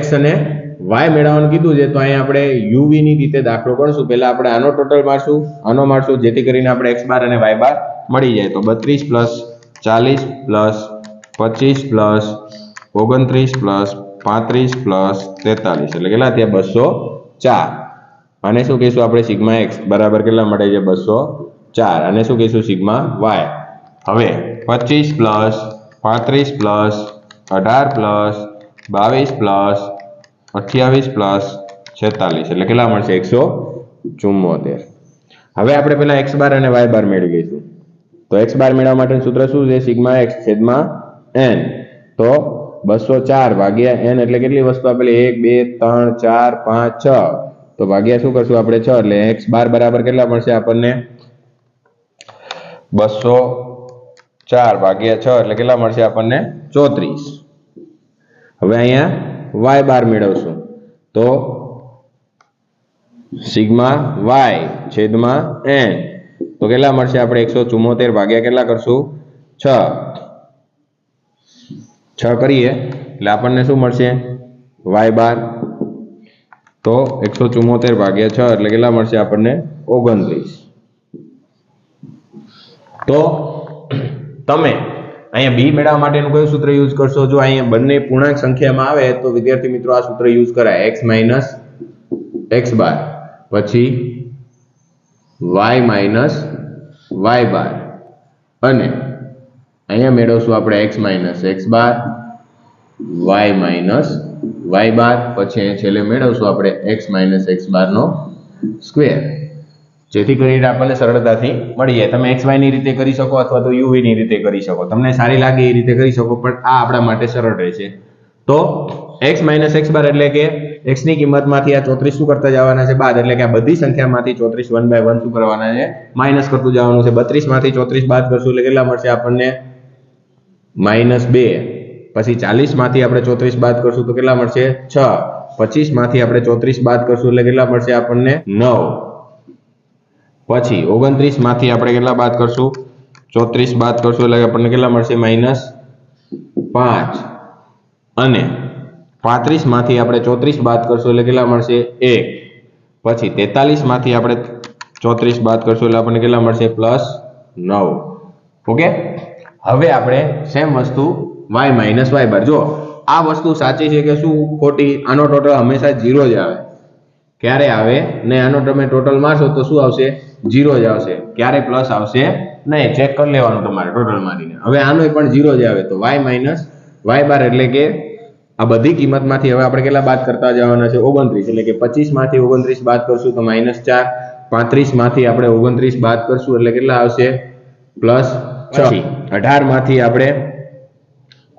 x અને y મેળવવાનું કીધું છે, તો અહીંયા આપણે uv ની રીતે દાખલો ગણશું. પહેલા આપણે આનો ટોટલ મારશું, આનો મારશું, જેથી કરીને આપણે x બાર અને y બાર મળી જાય. તો 32 + 40 + 25 + 29 + 35 + 43 એટલે કેટલા થયા? 204. અને શું કહીશું આપણે? સિગ્મા x બરાબર કેટલા મળે છે? 204. અને શું કહીશું? Sigma y. હવે 25 + 35 + 18 + 22 + 28 + 46 એટલે કેટલા મળશે? 174. હવે આપણે પહેલા x બાર અને y બાર મેળવીશું. તો x બાર મેળવવા માટેનું સૂત્ર શું છે? સિગ્મા x છેદમાં n. તો 204 ભાગ્યા n એટલે કેટલી વસ્તુ આપેલી? 1, 2, 3, 4, 5, 6. તો ભાગ્યા શું કરશું આપણે? 6. એટલે x બાર બરાબર કેટલા મળશે આપણને? 204 ભાગ્યા 6 એટલે કેટલા મળશે આપણને? 34. હવે અહીંયા y બાર મેળવશું. તો સિગ્મા y છેદમાં n તો કેટલા મળશે? આપણે 174 ભાગ્યા કેટલા કરશું? 6 કરીએ એટલે આપણને શું મળશે? y બાર. તો 174 ભાગ્યા 6 એટલે કેટલા મળશે આપણને? 29. તો તમે અહીંયા b મેળવવા માટેનું કયું સૂત્ર યુઝ કરશો? જો અહીંયા બંને પૂર્ણાંક સંખ્યામાં આવે તો વિદ્યાર્થી મિત્રો આ સૂત્ર યુઝ કરાય. x - x બાર પછી y - y બાર અને અહીંયા મેળવશું આપણે x - x બાર y - y બાર પછી અહીંયા છેલ્લે મેળવશું આપણે x - x બાર નો સ્ક્વેર, જેથી કરીને આપણને સરળતાથી મળી જાય. તમે xy ની રીતે કરી શકો અથવા તો uv ની રીતે કરી શકો, તમને સારી લાગે એ રીતે કરી શકો, પણ આ આપણા માટે સરળ રહેશે. તો x - x બાર એટલે કે x ની કિંમતમાંથી આ 34 શું કરતા જવાના છે? બાદ. એટલે કે આ બધી સંખ્યામાંથી 34 1 by 1 શું કરવાના છે? માઈનસ કરતું જવાનું છે. 32 માંથી 34 બાદ કરશું એટલે કેટલા મળશે આપણને? -2. પછી 40 માંથી આપણે 34 બાદ કરશું તો કેટલા મળશે? 6. 25 માંથી આપણે 34 બાદ કરશું એટલે કેટલા મળશે આપણને? 9. પછી 29 માંથી આપણે કેટલા બાદ કરશું? 34 બાદ કરશું એટલે આપણને કેટલા મળશે? -5. અને 35 માંથી આપણે 34 બાદ કરશું એટલે કેટલા મળશે? 1. પછી 43 માંથી આપણે 34 બાદ કરશું એટલે આપણને કેટલા મળશે? +9. ઓકે. હવે આપણે સેમ વસ્તુ y - y બાર. જો આ વસ્તુ સાચી છે કે શું ખોટી? આનો ટોટલ હંમેશા 0 જ આવે. ક્યારે આવે? ને આનો તમે ટોટલ મારશો તો શું આવશે? 0 જ આવશે. ક્યારે પ્લસ આવશે નહીં. ચેક કરી લેવાનું તમારે ટોટલ મારીને. હવે આનો પણ 0 જ આવે. તો y - y બાર એટલે કે આ બધી કિંમતમાંથી હવે આપણે કેટલા બાદ કરતા જવાના છે? 29. એટલે કે 25 માંથી 29 બાદ કરશું તો -4. 35 માંથી આપણે 29 બાદ કરશું એટલે કેટલા આવશે? +6. 18 માંથી આપણે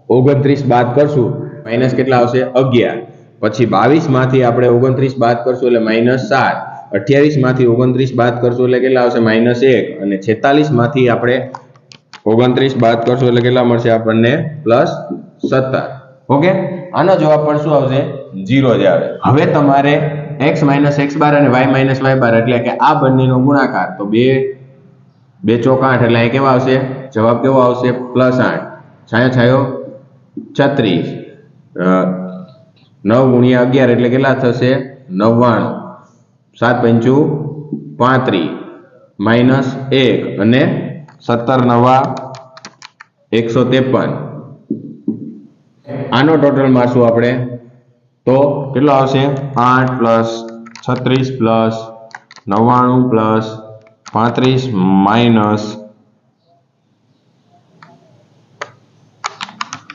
29 બાદ કરશું માઇનસ કેટલા આવશે? 11. પછી 22 માંથી આપણે 29 બાદ કરશું એટલે -7. 28 માંથી 29 બાદ કરશું એટલે કેટલા આવશે? -1. અને 46 માંથી આપણે 29 બાદ કરશું એટલે કેટલા મળશે આપણને? +17. ઓકે, આનો જવાબ પણ શું આવશે? 0 જ આવે. હવે તમારે x - x બાર અને y - y બાર એટલે કે આ બંનેનો ગુણાકાર, તો 2 ચોક 8 એટલે અહીં કેવા આવશે? જવાબ કેવો આવશે? +8. છાયો છાયો 36. 9 × 11 એટલે કેટલા થશે? 99. 7 × 5 = -1 અને 17 × 9 = 153. આનો ટોટલ મારશું આપણે તો કેટલો આવશે? 8 + 36 + 99 + 35 -1 +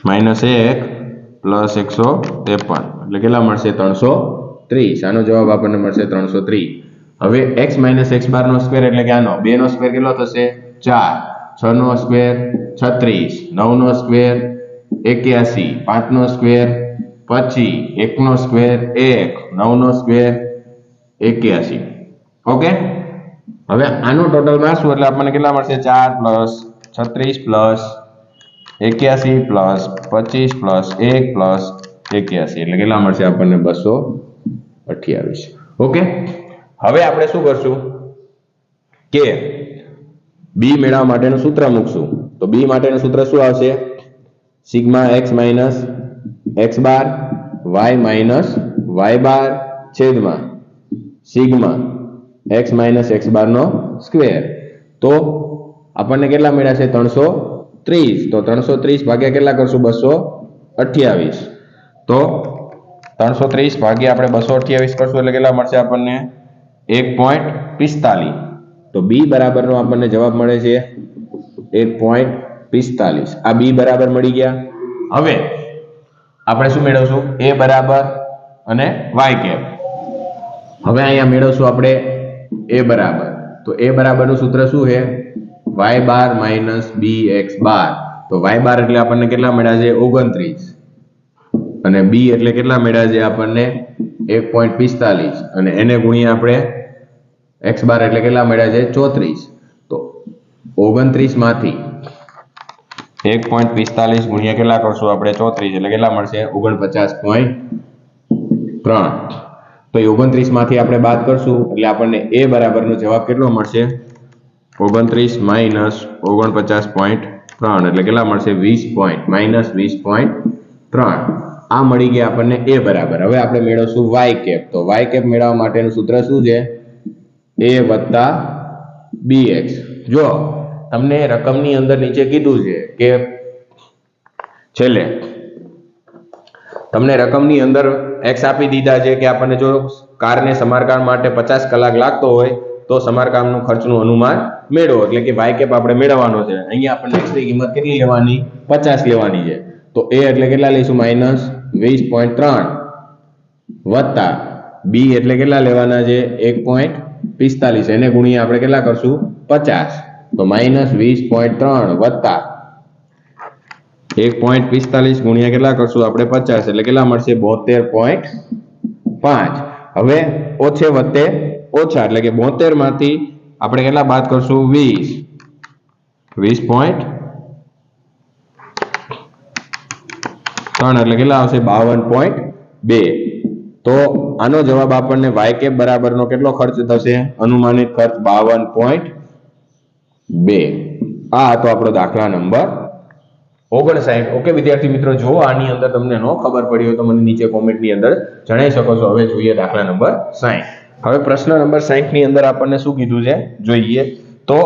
153 એટલે કેટલા મળશે? 330. આનો જવાબ આપણને મળશે 330. હવે x - x બાર નો સ્ક્વેર એટલે કે આનો 2 નો સ્ક્વેર કેટલો થશે? 4. 6 નો સ્ક્વેર 36. 9 નો સ્ક્વેર 81. 5 નો સ્ક્વેર 25. 1 નો સ્ક્વેર 1. 9 નો સ્ક્વેર 81. ઓકે, હવે આનો ટોટલ મારશું એટલે આપણને કેટલા મળશે? 4 + 36 + 81 + 25 + 1 + 81 એટલે કેટલા મળશે આપણને? 228. ઓકે, હવે આપણે શું કરશું કે b મેળવવા માટેનું સૂત્ર મૂકશું. તો b માટેનું સૂત્ર શું આવશે? σ x - x બાર y - y બાર છેદમાં σ x - x બાર નો સ્ક્વેર. તો આપણને કેટલા મળ્યા છે? 330. તો 330 ભાગ્યા કેટલા કરશું? 228. તો 330 ભાગ્યા આપણે 228 કરશું એટલે કેટલા મળશે આપણને? 1.45. તો b બરાબરનો આપણને જવાબ મળે છે 1.45. આ b બરાબર મળી ગયા. હવે આપણે શું મેળવશું? a બરાબર અને y કેપ. હવે અહીંયા મેળવશું આપણે a બરાબર. તો a બરાબરનું સૂત્ર શું છે? y બાર - bx બાર. તો y બાર એટલે આપણને કેટલા મળ્યા છે? 29. અને b એટલે કેટલા મળ્યા છે આપણને? 1.45. અને એને ગુણ્યા આપણે x બાર એટલે કેટલા મળ્યા છે? 34. તો 29 માંથી 1.45 ગુણ્યા કેટલા કરશું આપણે? 34 એટલે કેટલા મળશે? 49.3. તો 29 માંથી આપણે બાદ કરશું એટલે આપણને a બરાબરનો જવાબ કેટલો મળશે? 29 - 49.3 એટલે કેટલા મળશે? -20.3. આ મળી ગયા આપણને a બરાબર. હવે આપણે મેળવશું y કેપ. તો y કેપ મેળવવા માટેનું સૂત્ર શું છે? a + bx. જો તમને રકમની અંદર નીચે કીધું છે કે છેલ્લે તમને રકમની અંદર x આપી દીધા છે કે આપણને જો કારને સમારકામ માટે 50 કલાક લાગતો હોય તો સમારકામનું ખર્ચનું અનુમાન મેળવો. એટલે કે y કેપ આપણે મેળવવાનો છે. અહીંયા આપણને x ની કિંમત કેટલી લેવાની? 50 લેવાની છે. તો a એટલે કેટલા લઈશું? -20.3 વત્તા b એટલે કેટલા લેવાના છે? 1.45. એને ગુણ્યા આપણે કેટલા કરશું? 50. તો -20.3 વત્તા 1.45 ગુણ્યા કેટલા કરશું આપણે? 50 એટલે કેટલા મળશે? 72.5. હવે ઓછે વત્તે ઓછા એટલે કે 72 માંથી આપણે કેટલા બાદ કરશું? 20 એટલે કેટલા આવશે? 52.2. તો આનો જવાબ આપણને y કેપ બરાબરનો કેટલો ખર્ચ થશે? અનુમાનિત ખર્ચ 52.2. આ હતો આપણો દાખલા નંબર 59. ઓકે વિદ્યાર્થી મિત્રો, જો આની અંદર તમને ન ખબર પડી હોય તો મને નીચે કોમેન્ટની અંદર જણાવી શકો છો. હવે જોઈએ દાખલા નંબર 60. હવે પ્રશ્ન નંબર 60 ની અંદર આપણને શું કીધું છે જોઈએ તો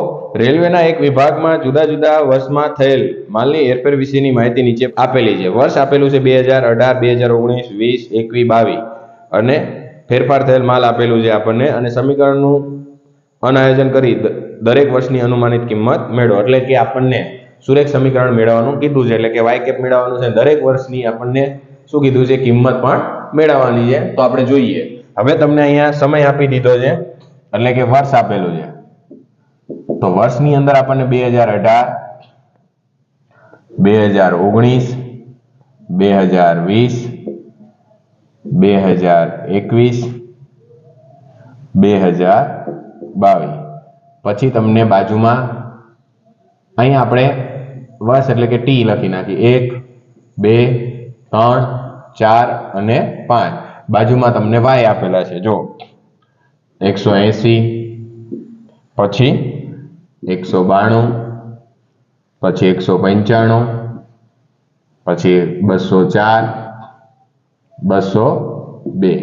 રેલવેના એક વિભાગમાં જુદા જુદા વર્ષમાં થયેલ માલની હેરફેર વિશેની માહિતી નીચે આપેલી છે. વર્ષ આપેલું છે 2018, 2019, 20, 21, 22 અને ફેરફાર થયેલ માલ આપેલું છે આપણને. અને સમીકરણનું અનાયોજન કરી દરેક વર્ષની અનુમાનિત કિંમત મેળવો. એટલે કે આપણને સુરેખ સમીકરણ મેળવવાનું કીધું છે. એટલે કે y કેપ મેળવવાનું છે. દરેક વર્ષની આપણને શું કીધું છે, કિંમત પણ મેળવવાની છે. તો આપણે જોઈએ. હવે તમને અહીંયા સમય આપી દીધો છે, એટલે કે વર્ષ આપેલું છે. તો વર્ષની અંદર આપણને 2018, 2019, 2020, 2021, 2022. પછી તમને બાજુમાં અહીંયા આપણે વર્ષ એટલે કે ટી લખી નાખી. 1, 2, 3, 4 અને 5. બાજુમાં તમને વાય આપેલા છે. જો 180, પછી 192, પછી 195, પછી 204, 202.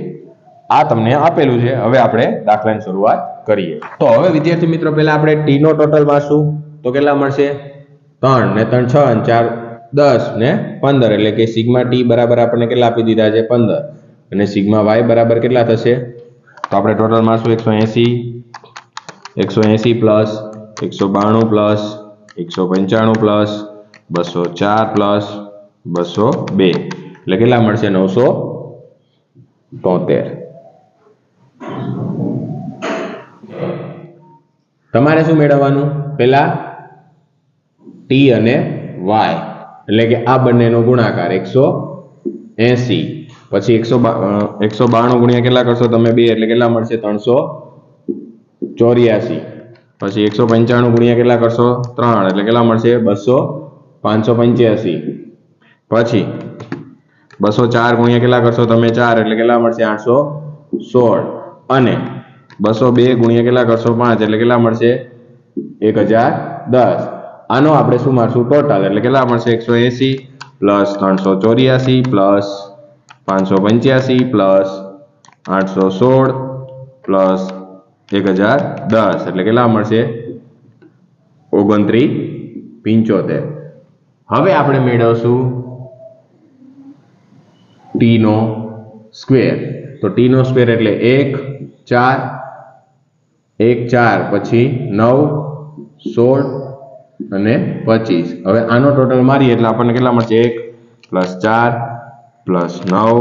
આ તમને આપેલું છે. હવે આપણે દાખલાની શરૂઆત કરીએ. તો હવે વિદ્યાર્થી મિત્રો પહેલા આપણે ટી નો ટોટલ મારશું. તો કેટલા મળશે? 3 ને 3 6 અને 4 10 ને 15. એટલે કે સિગ્મા ટી બરાબર આપણને કેટલા આપી દીધા છે? 15. અને સિગ્મા વાય બરાબર કેટલા થશે? તો આપણે ટોટલ મારશું 180, 180 પ્લસ 192 પ્લસ 195 પ્લસ 204 પ્લસ 202. એટલે કેટલા મળશે? 973. તમારે શું મેળવવાનું? પેલા ટી અને વાય એટલે કે આ બંનેનો ગુણાકાર 180. પછી 192 ગુણ્યા કેટલા કરશો તમે? 2 એટલે કેટલા મળશે? 384. પછી 195 ગુણ્યા કેટલા કરશો? 3 એટલે કેટલા મળશે? 585. પછી 204 ગુણ્યા કેટલા કરશો તમે? 4 એટલે કેટલા મળશે? 816. અને 202 ગુણ્યા કેટલા કરશો? 5 એટલે કેટલા મળશે? 1010. આનો આપણે શું મારશું? ટોટલ એટલે કેટલા મળશે? 180 પ્લસ 384 પ્લસ 585 પ્લસ 816 પ્લસ 1010. એટલે કેટલા મળશે? 2975. હવે આપણે મેળવશું ટી નો સ્ક્વેર. તો ટી નો સ્ક્વેર એટલે 1 4 1 4 પછી 9 16 અને 25. હવે આનો ટોટલ મારીએ એટલે આપણને કેટલા મળશે? 1 પ્લસ 4 પ્લસ 9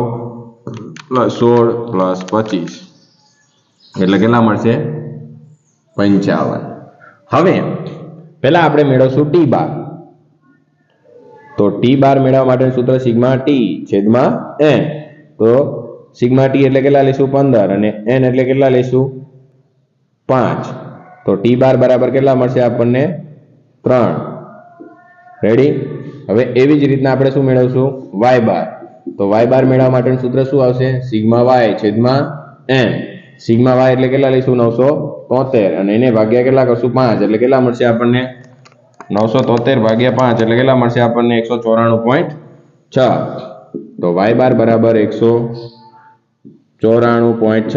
પ્લસ 16 પ્લસ 25. એટલે કેટલા મળશે? 55. હવે પહેલા આપણે મેળવશું ટી બાર. તો ટી બાર મેળવવા માટેનું સૂત્ર સિગ્મા ટી છેદમાં n. તો સિગ્મા ટી એટલે કેટલા લઈશું? 15. અને n એટલે કેટલા લઈશું? 5. તો ટી બાર બરાબર કેટલા મળશે આપણને? 3. રેડી? હવે એવી જ રીતના આપણે શું મેળવશું? વાય બાર. તો વાય બાર મેળવવા માટેનું સૂત્ર શું આવશે? સિગ્મા વાય છેદમાં n. સિગ્મા વાય એટલે કેટલા લઈશું? 973. અને એને ભાગ્યા કેટલા કરશું? 5. એટલે કેટલા મળશે આપણને? 973 ભાગ્યા 5 એટલે કેટલા મળશે આપણને? 194.6. તો વાય બાર બરાબર 194.6.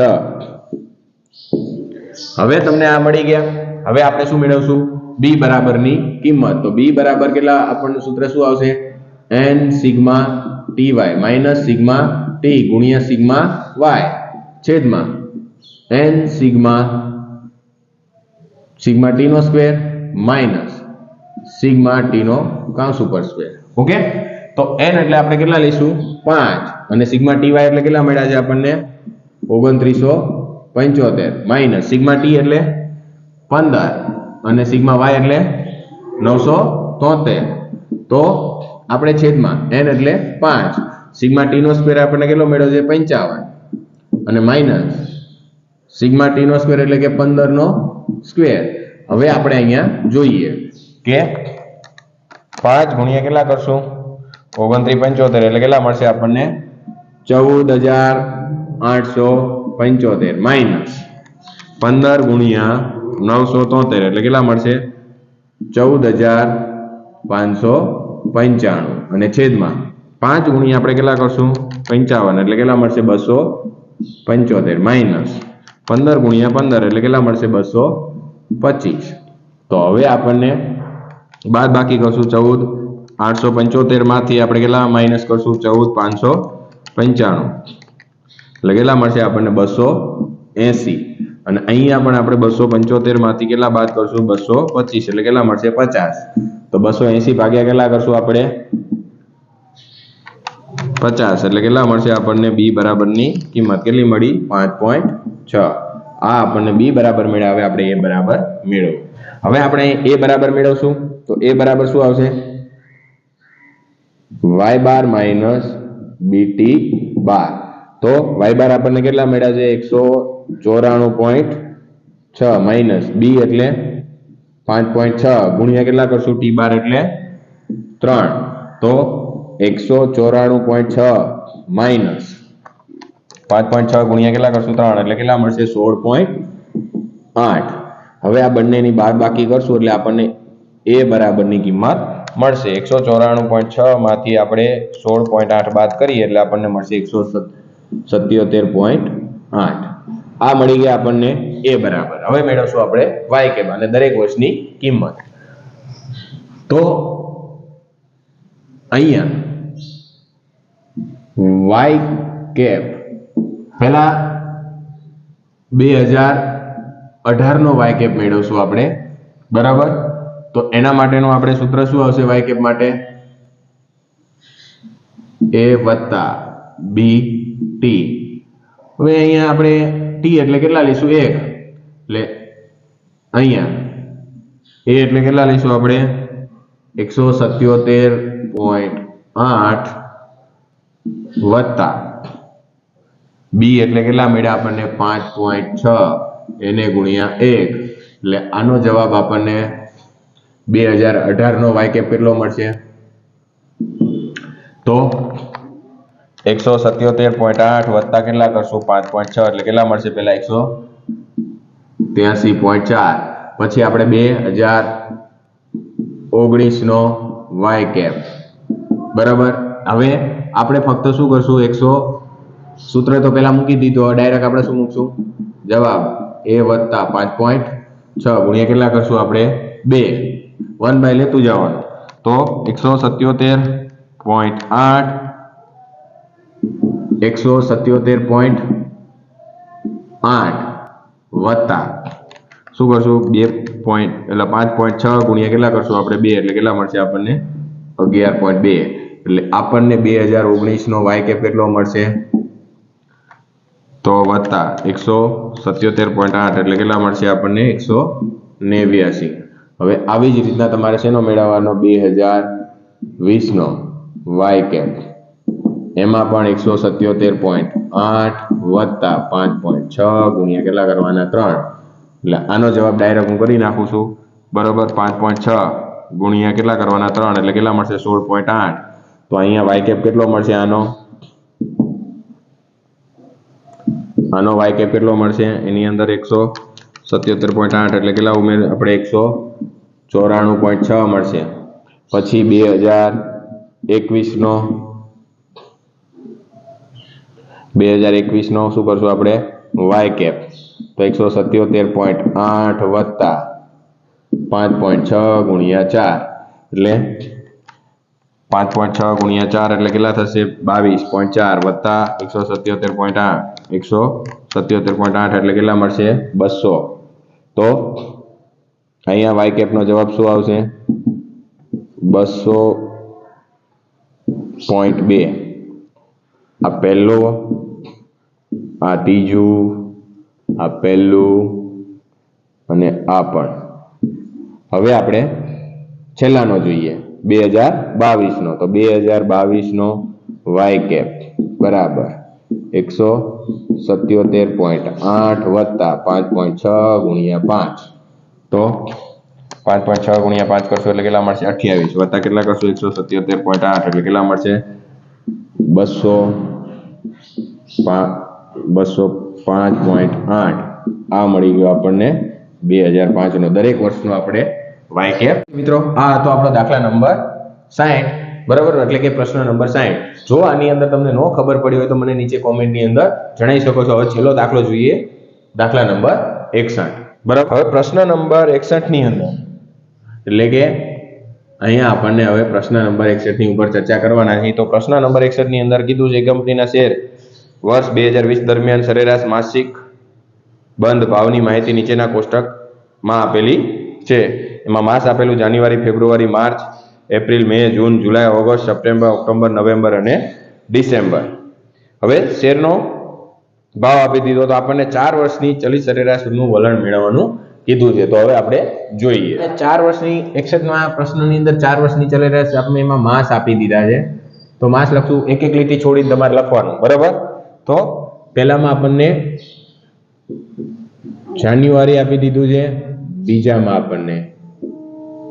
હવે તમને આ મળી ગયા. હવે આપણે શું મેળવશું? બી બરાબરની કિંમત. તો બી બરાબર કેટલા આપણનું સૂત્ર શું આવશે? n sigma T Y minus sigma T ગુણ્યા સિગ્મા વાય છેદમાં n સિગ્મા ટી નો સ્ક્વેર માઇનસ સિગ્મા ટી નો કાઉન્સ ઉપર સ્ક્વેર. ઓકે? તો n એટલે આપણે કેટલા લઈશું? 5. અને સિગ્મા ટી વાય એટલે કેટલા મળ્યા છે આપણને? 2975 માઇનસ સિગ્મા ટી એટલે 15 અને સિગ્મા વાય એટલે 973. તો આપણે છેદમાં n એટલે 5. સિગ્મા ટી નો સ્ક્વેર આપણને કેટલો મળ્યો છે? 55. અને માઇનસ સિગ્મા ટી નો સ્ક્વેર એટલે કે 15 નો સ્ક્વેર. હવે આપણે અહીંયા જોઈએ કે 5 ગુણ્યા કેટલા કરશું? 2975 એટલે કેટલા મળશે આપણને? 14875 માઇનસ 15 ગુણ્યા 973 એટલે કેટલા મળશે? 14595. અને છેદમાં 5 ગુણ્યા આપણે કેટલા કરશું? 55 એટલે કેટલા મળશે? 275 માઇનસ 15 ગુણ્યા 15 એટલે કેટલા મળશે? 225. તો હવે આપણને બાદ બાકી કરશું 14875 માંથી આપણે કેટલા માઇનસ કરશું? 14595 એટલે કેટલા મળશે આપણને? 280. અને અહીંયા પણ આપણે 275 માંથી કેટલા બાદ કરશું? 225 એટલે કેટલા મળશે? 50. તો 280 ભાગ્યા કેટલા કરશું આપણે? 50 એટલે કેટલા મળશે આપણને b બરાબરની કિંમત કેટલી મળી 5.6 આ આપણને b બરાબર મળ્યા હવે આપણે a બરાબર મેળવ્યું હવે આપણે a બરાબર મેળવશું તો a બરાબર શું આવશે y બાર માઈનસ bt બાર તો y બાર આપણને કેટલા મળ્યા છે 194.6 માઈનસ b એટલે 5.6 ગુણ્યા કેટલા કરશું t બાર એટલે 3 તો 194.6 માઈનસ 5.6 ગુણ્યા કેટલા કરશું 3 એટલે કેટલા મળશે 16.8 હવે આ બંનેની બાદબાકી કરશું એટલે આપણને a બરાબરની કિંમત મળશે 194.6 માંથી આપણે 16.8 બાદ કરીએ એટલે આપણને મળશે 177.8 આ મળી ગયા આપણને a બરાબર હવે મેળવશું આપણે y કેપ અને દરેક વર્ષની કિંમત તો અહીંયા y કેપ પહેલા 2018 નો y કેપ મેળવશું આપણે બરાબર તો એના માટેનું આપણે સૂત્ર શું આવશે y કેપ માટે a વત્તા b t હવે અહીંયા આપણે t એટલે કેટલા લઈશું 1 એટલે અહીંયા a એટલે કેટલા લઈશું આપણે 177.8 વત્તા b એટલે કેટલા મળ્યા આપણને 5.6 એને ગુણ્યા 1 એટલે આનો જવાબ આપણને 2018 નો y કેપ કેટલો મળશે તો 177.8 વત્તા કેટલા કરશું 5.6 એટલે કેટલા મળશે પહેલા 183.4 પછી આપણે 2019 નો y કેપ બરાબર હવે આપણે ફક્ત શું કરશું 100 સૂત્ર તો પહેલા મૂકી દીધું ડાયરેક્ટ આપણે શું મૂકશું જવાબ a વત્તા 5.6 ગુણ્યા કેટલા કરશું આપણે 2 1 બાય લેતું જવાનું તો 177.8 વત્તા શું કરશું 2 પોઈન્ટ એટલે 5.6 ગુણ્યા કેટલા કરશું આપણે 2 એટલે કેટલા મળશે આપણને 11.2 એટલે આપણને 2019 નો y કેપ કેટલો મળશે તો વત્તા 177.8 એટલે કેટલા મળશે આપણને 189 હવે આવી જ રીતના તમારે શેનો મેળવવાનો 2020 નો y કેપ એમાં પણ 177.8 વત્તા 5.6 ગુણ્યા કેટલા કરવાના 3 એટલે આનો જવાબ ડાયરેક્ટ હું કરી નાખું છું બરોબર 5.6 ગુણ્યા કેટલા કરવાના 3 એટલે કેટલા મળશે 16.8 તો અહીંયા y કેપ કેટલો મળશે આનો y કેપ કેટલો મળશે એની અંદર 177.8 એટલે કેટલા ઉમેર આપણે 194.6 મળશે પછી 2021 નો શું કરશું આપણે y કેપ તો 177.8 વત્તા 5.6 ગુણ્યા 4 એટલે 5.6 ગુણ્યા 4 એટલે કેટલા થશે 22.4 વત્તા 177.8 177.8 એટલે કેટલા મળશે 200 તો અહીંયા y કેપ નો જવાબ શું આવશે 200.2 આ પહેલો આ ત્રીજું આ પહેલું અને આ પણ હવે આપણે છેલ્લાનો જોઈએ 2022 નો તો 2022 નો y કેપ બરાબર 177.8 વત્તા 5.6 ગુણ્યા 5 તો 5.6 ગુણ્યા 5 કરશો એટલે કેટલા મળશે 28 વત્તા કેટલા કરશો 177.8 એટલે કેટલા મળશે 205.8 આ મળી ગયો આપણને 2005 નો દરેક વર્ષનો આપણે y કેપ મિત્રો આ હતો આપણો દાખલા નંબર 60 બરાબર એટલે કે પ્રશ્ન નંબર 60 જો આની અંદર તમને નો ખબર પડી હોય તો મને નીચે કોમેન્ટ ની અંદર જણાવી શકો છો હવે છેલ્લો દાખલો જોઈએ દાખલા નંબર 61 બરાબર હવે પ્રશ્ન નંબર 61 ની અંદર એટલે કે અહીંયા આપણને હવે પ્રશ્ન નંબર 61 ની ઉપર ચર્ચા કરવાના છે તો પ્રશ્ન નંબર 61 ની અંદર કીધું છે કંપનીના શેર વર્ષ 2020 દરમિયાન સરેરાશ માસિક બંધ ભાવની માહિતી નીચેના કોષ્ટકમાં આપેલી છે એમાં માસ આપેલું જાન્યુઆરી ફેબ્રુઆરી માર્ચ એપ્રિલ મે જૂન જુલાઈ ઓગસ્ટ સપ્ટેમ્બર ઓક્ટોબર નવેમ્બર અને ડિસેમ્બર. હવે શેરનો ભાવ આપી દીધો તો આપણને 4 વર્ષની ચલિત સરેરાશનું વલણ મેળવવાનું કીધું છે. તો હવે આપણે જોઈએ 4 વર્ષની એક્સેસમાં પ્રશ્નની અંદર 4 વર્ષની સરેરાશ આપણે એમાં માસ આપી દીધા છે. તો માસ લખશું, એક એક લીટી છોડીને તમારે લખવાનું, બરાબર. તો પહેલામાં આપણને જાન્યુઆરી આપી દીધું છે, બીજામાં આપણને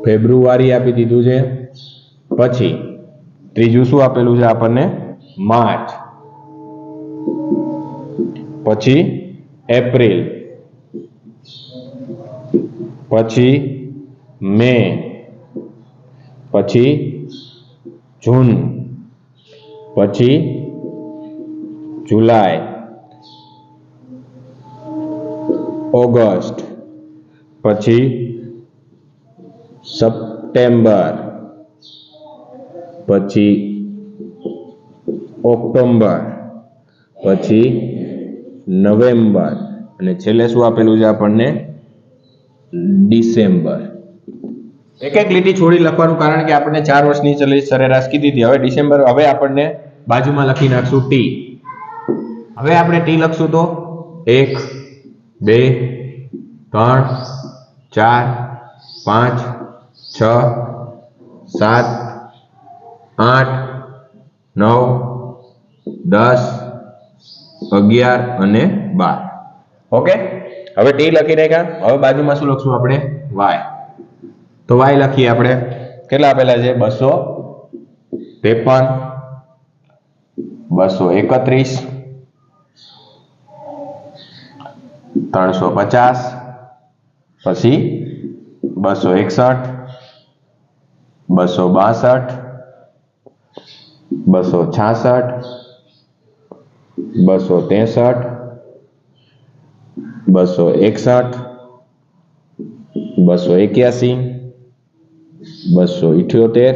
ફેબ્રુઆરી આપી દીધું છે, પછી ત્રીજું શું આપેલું છે આપણને? માર્ચ, પછી એપ્રિલ, પછી મે, પછી જૂન, પછી જુલાઈ, ઓગસ્ટ, પછી સપ્ટેમ્બર, પછી ઓક્ટોબર, પછી નવેમ્બર અને છેલ્લે શું આપેલું છે આપણને? ડિસેમ્બર. એક એક લીટી છોડી લખવાનું, કારણ કે આપણને 4 વર્ષની ચલિત સરેરાશ કીધી હતી. હવે ડિસેમ્બર, હવે આપણને બાજુમાં લખી નાખશું ટી. હવે આપણે ટી લખશું તો 1 2 3 4 5 6 7 8 9 10 11 અને 12. ઓકે, હવે ટી લખી નાખ્યા. હવે બાજુમાં શું લખશું આપણે? વાય. તો વાય લખીએ આપણે. કેટલા આપેલા છે? 253, 231, 350, પછી 261, 262, 266, 263, 261, 281, 278,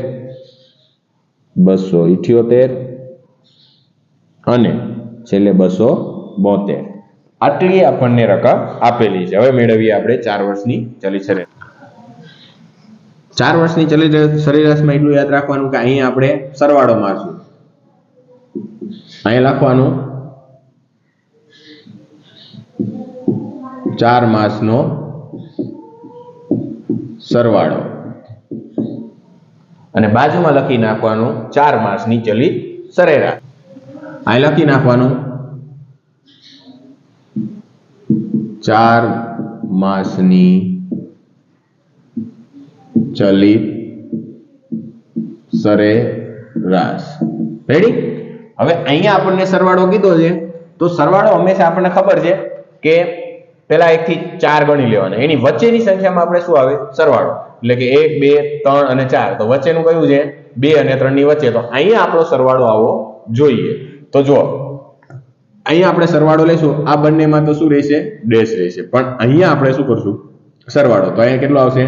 278 અને છેલ્લે 272. આટલી આપણને રકમ આપેલી છે. હવે મેળવીએ આપણે 4 વર્ષની ચલિત સરેરાશ. 4 વર્ષની ચલિત સરેરાશમાં એટલું યાદ રાખવાનું કે અહીંયા આપણે સરવાળો મારશું. અહીંયા લખવાનું 4 માસનો સરવાળો અને બાજુમાં લખી નાખવાનું 4 માસની ચલિત સરેરાશ. અહીં લખી નાખવાનું 4 માસની ચલિત સરેરાશ. રેડી? હવે અહીંયા આપણને સરવાળો કીધો છે, તો સરવાળો હંમેશા આપણને ખબર છે કે પેલા 1 થી 4 ગણી લેવાના, એની વચ્ચેની સંખ્યામાં આપણે શું આવે? સરવાળો. એટલે કે 1 2 3 અને 4, તો વચ્ચેનું કયું છે? 2 અને 3 ની વચ્ચે. તો અહીંયા આપણો સરવાળો આવો જોઈએ. તો જો અહીંયા આપણે સરવાળો લઈશું, આ બંનેમાં તો શું રહેશે? ડેશ રહેશે. પણ અહીંયા આપણે શું કરશું? સરવાળો. તો અહીંયા કેટલો આવશે?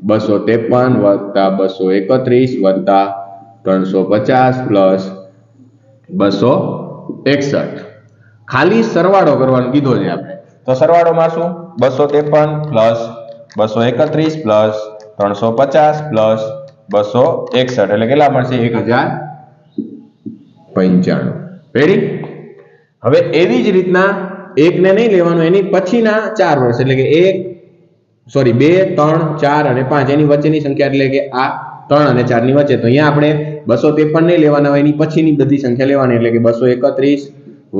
253 + 231 + 350 + 261. ખાલી સરવાળો કરવાનો કીધો છે આપણે. તો સરવાળોમાં શું? 253 + 231 + 350 + 261 એટલે કેટલા મળશે? 1095. રેડી? હવે એવી જ રીતના એકને નહીં લેવાનું, એની પછીના 4 વર્ષ એટલે કે 2 3 4 અને 5 એની વચ્ચેની સંખ્યા એટલે કે આ 3 અને 4 ની વચ્ચે. તો અહીંયા આપણે 253 નહીં લેવાના હોય, એની પછીની બધી સંખ્યા લેવાની એટલે કે 231 +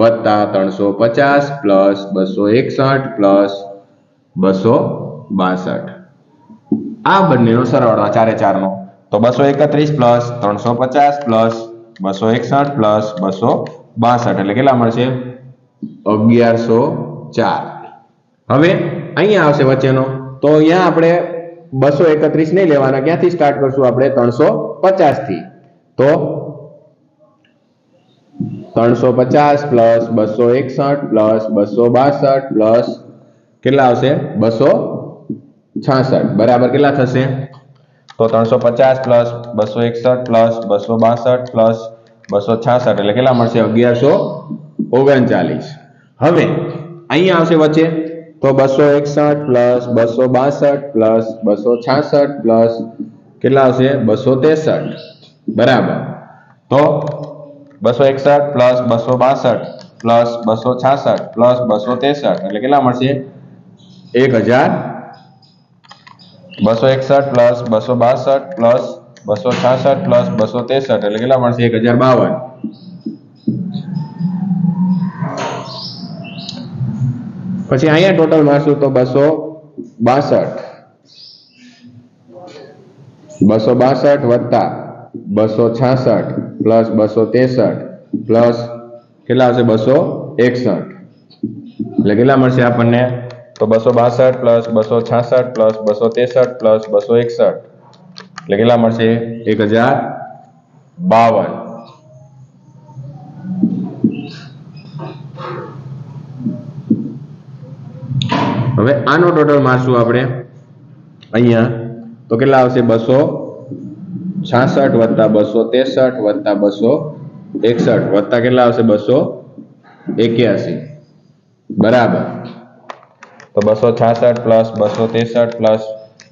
350 + 261 + 262. આ બંનેનો સરવાળો આ 4 4 નો. તો 231 + 350 + 261 + 262 એટલે કેટલા મળશે? 1104. હવે અહીંયા આવશે વચ્ચેનો, તો અહીંયા આપણે 231 નહીં લેવાના. ક્યાંથી સ્ટાર્ટ કરશું આપણે? 350 થી. તો 350 + 261 + 262 કેટલા આવશે? 266. બરાબર કેટલા થશે? તો 350 + 261 + 262 + 266 એટલે કેટલા મળશે? 1139. હવે અહીંયા આવશે વચ્ચે, તો 261 + 262 + 266 કેટલા આવશે? 263. બરાબર. તો 261 પ્લસ 262 પ્લસ 266 પ્લસ 263 એટલે કેટલા મળશે 1000 261 પ્લસ 262 પ્લસ 266 પ્લસ 263 એટલે કેટલા મળશે 1052 પછી અહીંયા ટોટલ મારશું તો 262 વત્તા 266 પ્લસ 263 પ્લસ કેટલા આવશે 261 એટલે કેટલા મળશે આપણને તો 262 પ્લસ 266 પ્લસ 263 પ્લસ 261 એટલે કેટલા મળશે 1052 હવે આનો ટોટલ મારશું આપણે અહીંયા તો કેટલા આવશે 266 વત્તા 263 વત્તા 261 વત્તા કેટલા આવશે 281 બરાબર તો 266 પ્લસ 263 પ્લસ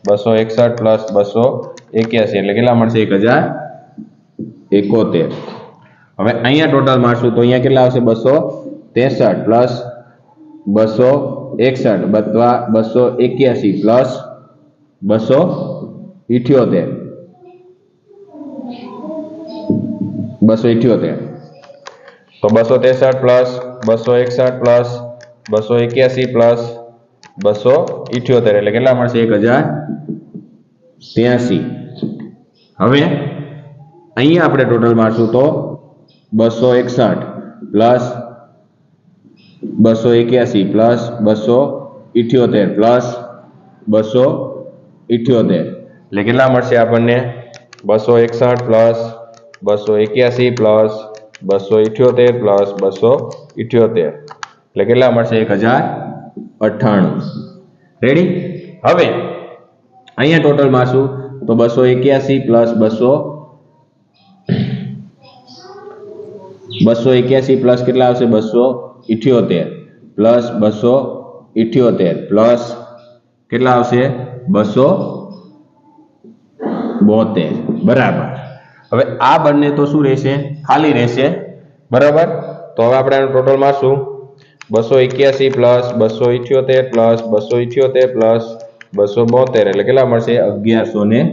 261 પ્લસ 281 એટલે કેટલા મળશે 1071 હવે અહીંયા ટોટલ મારશું તો અહીંયા કેટલા આવશે 263 પ્લસ 261 વત્તા 281 પ્લસ 278 તો 263 પ્લસ 261 પ્લસ 281 પ્લસ 278 એટલે કેટલા મળશે 1083 હવે અહીંયા આપણે ટોટલ મારશું તો 261 પ્લસ 281 પ્લસ 278 પ્લસ 278 એટલે કેટલા મળશે આપણને 261 પ્લસ 281 પ્લસ 278 પ્લસ 278 એટલે કેટલા મળશે 1098 રેડી હવે અહીંયા ટોટલ મારશું તો 281 પ્લસ 281 પ્લસ કેટલા આવશે 278 પ્લસ 278 પ્લસ કેટલા આવશે 272 બરાબર હવે આ બંને તો શું રહેશે ખાલી રહેશે બરાબર તો હવે આપણે આનું ટોટલ મારશું 281 પ્લસ 278 પ્લસ 278 પ્લસ 272 એટલે કેટલા મળશે 1109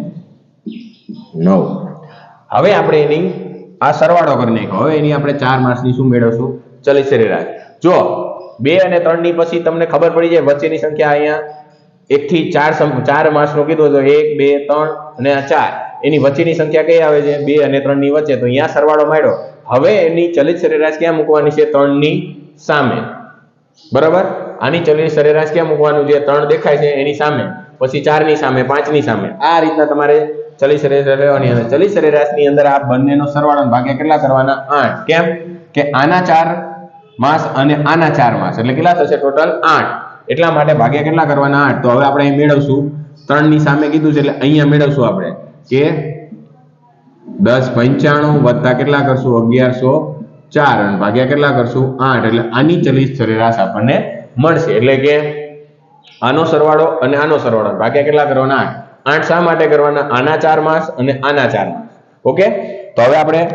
હવે આપણે એની આ સરવાળો કરી નાખ્યો હવે એની આપણે 4 માર્ક્સની શું મેળવશું ચલિત સરેરાશ જો 2 અને 3 ની પછી તમને ખબર પડી જાય વચ્ચેની સંખ્યા અહીંયા 1 થી 4 માર્ક્સનો કીધો તો 1 2 3 અને આ 4 એની વચ્ચેની સંખ્યા કઈ આવે છે 2 અને 3 ની વચ્ચે તો અહીંયા સરવાળો માંડ્યો હવે એની ચલિત સરેરાશ ક્યાં મૂકવાની છે 3 ની સામે બરાબર આની ચલિત સરેરાશ ક્યાં મૂકવાનું છે 3 દેખાય છે એની સામે પછી 4 ની સામે 5 ની સામે આ રીતના તમારે ચલિત સરેરાશ લેવાની અને ચલિત સરેરાશની અંદર આ બંનેનો સરવાળો ભાગ્યા કેટલા કરવાના 8 કેમ કે આના 4 માસ અને આના 4 માસ એટલે કેટલા થશે ટોટલ 8 એટલા માટે ભાગ્યા કેટલા કરવાના 8 તો હવે આપણે અહીં મેળવશું 3 ની સામે કીધું છે એટલે અહીંયા મેળવશું આપણે કે 1095 વત્તા કેટલા કરશું 1104 અને ભાગ્યા કેટલા કરશું 8 એટલે આની ચલિત સરેરાશ આપણને મળશે એટલે કે આનો સરવાળો અને આનો સરવાળો ભાગ્યા કેટલા કરવાના 8 શા માટે કરવાના આના 4 માસ અને આના 4 માસ ઓકે તો હવે આપણે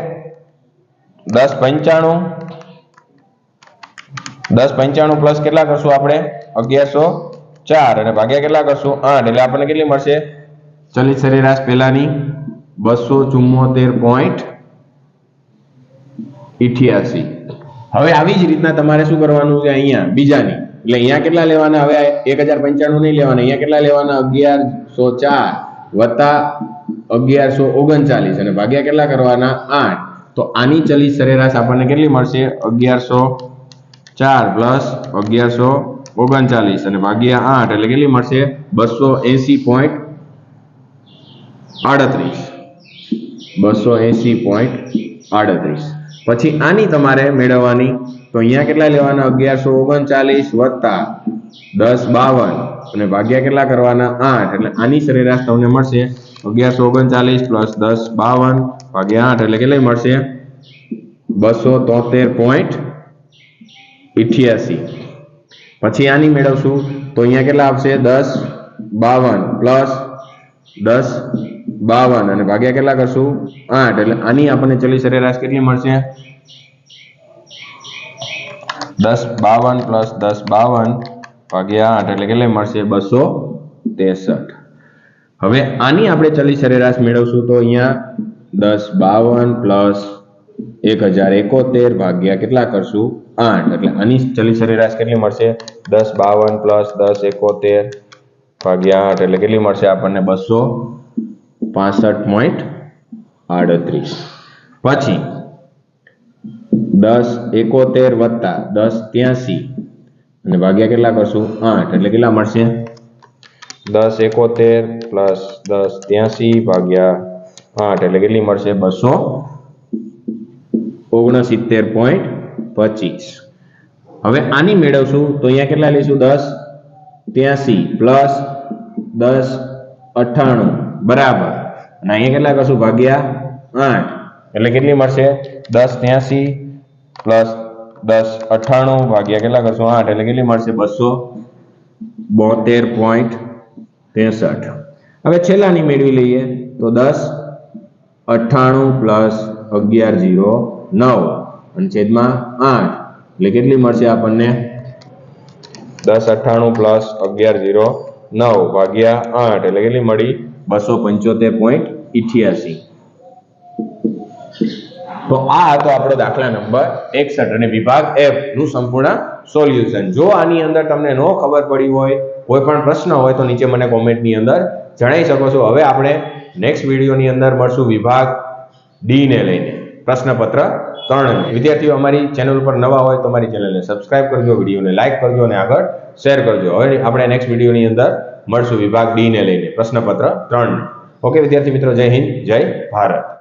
1095 પ્લસ કેટલા કરશું આપણે 1104 અને ભાગ્યા કેટલા કરશું 8 એટલે આપણને કેટલી મળશે ચલિત સરેરાશ પહેલાની 274.88 હવે આવી જ રીતના તમારે શું કરવાનું છે અહીંયા બીજાની એટલે અહીંયા કેટલા લેવાના હવે 1095 નહીં લેવાના અહીંયા કેટલા લેવાના 1104 વત્તા 1139 અને ભાગ્યા કેટલા કરવાના 8 તો આની ચલિત સરેરાશ આપણને કેટલી મળશે 1104 પ્લસ 1139 અને ભાગ્યા 8 એટલે કેટલી મળશે 280.38 પછી આની તમારે મેળવવાની તો અહીંયા કેટલા લેવાના 1139 વત્તા 1052 અને ભાગ્યા કેટલા કરવાના 8 એટલે આની સરેરાશ તમને મળશે 1139 પ્લસ 1052 ભાગ્યા 8 એટલે કેટલી મળશે 273.88 પછી આની મેળવશું તો અહીંયા કેટલા આવશે 1052 પ્લસ 1052 અને ભાગ્યા કેટલા કરશું 8 એટલે આની આપણને ચલિત સરેરાશ કેટલી મળશે 1052 પ્લસ 1052 ભાગ્યા 8 એટલે કેટલી મળશે 263. હવે આની આપણે ચલી સરેરાશ મેળવશું તો અહીંયા 1052 પ્લસ 1071 ભાગ્યા કેટલા કરશું 8 એટલે આની ચલી સરેરાશ કેટલી મળશે 1052 પ્લસ 1071 ભાગ્યા 8 એટલે કેટલી મળશે આપણને 265.38. પછી 1071 વત્તા 1083 અને ભાગ્યા કેટલા કરશું 8 એટલે કેટલા મળશે 1071 પ્લસ 1083 ભાગ્યા 8 એટલે કેટલી મળશે 269.25. હવે આની મેળવશું તો અહીંયા કેટલા લઈશું 1083 પ્લસ 1098 બરાબર અને અહીંયા કેટલા કરશું ભાગ્યા 8 એટલે કેટલી મળશે 1083 પ્લસ 1098 ભાગ્યા કેટલા કરશું 8 એટલે કેટલી મળશે 272.63. હવે છેલ્લાની મેળવી લઈએ તો 1098 પ્લસ 1109 અને છેદમાં 8 એટલે કેટલી મળશે આપણને 1098 પ્લસ 1109 ભાગ્યા 8 એટલે કેટલી મળી 275.88. તો આ હતો આપણો દાખલા નંબર 61 અને વિભાગ F નું સંપૂર્ણ સોલ્યુશન. જો આની અંદર તમને ન ખબર પડી હોય, કોઈ પણ પ્રશ્ન હોય તો નીચે મને કોમેન્ટની અંદર જણાવી શકો છો. હવે આપણે નેક્સ્ટ વિડીયોની અંદર મળશું વિભાગ ડી ને લઈને પ્રશ્નપત્ર 3. વિદ્યાર્થીઓ અમારી ચેનલ પર નવા હોય તો અમારી ચેનલને સબસ્ક્રાઇબ કરજો, વિડીયોને લાઈક કરજો અને આગળ શેર કરજો. હવે આપણે નેક્સ્ટ વિડીયોની અંદર મળશું વિભાગ ડી ને લઈને પ્રશ્નપત્ર 3. ઓકે વિદ્યાર્થી મિત્રો, જય હિન્દ, જય ભારત.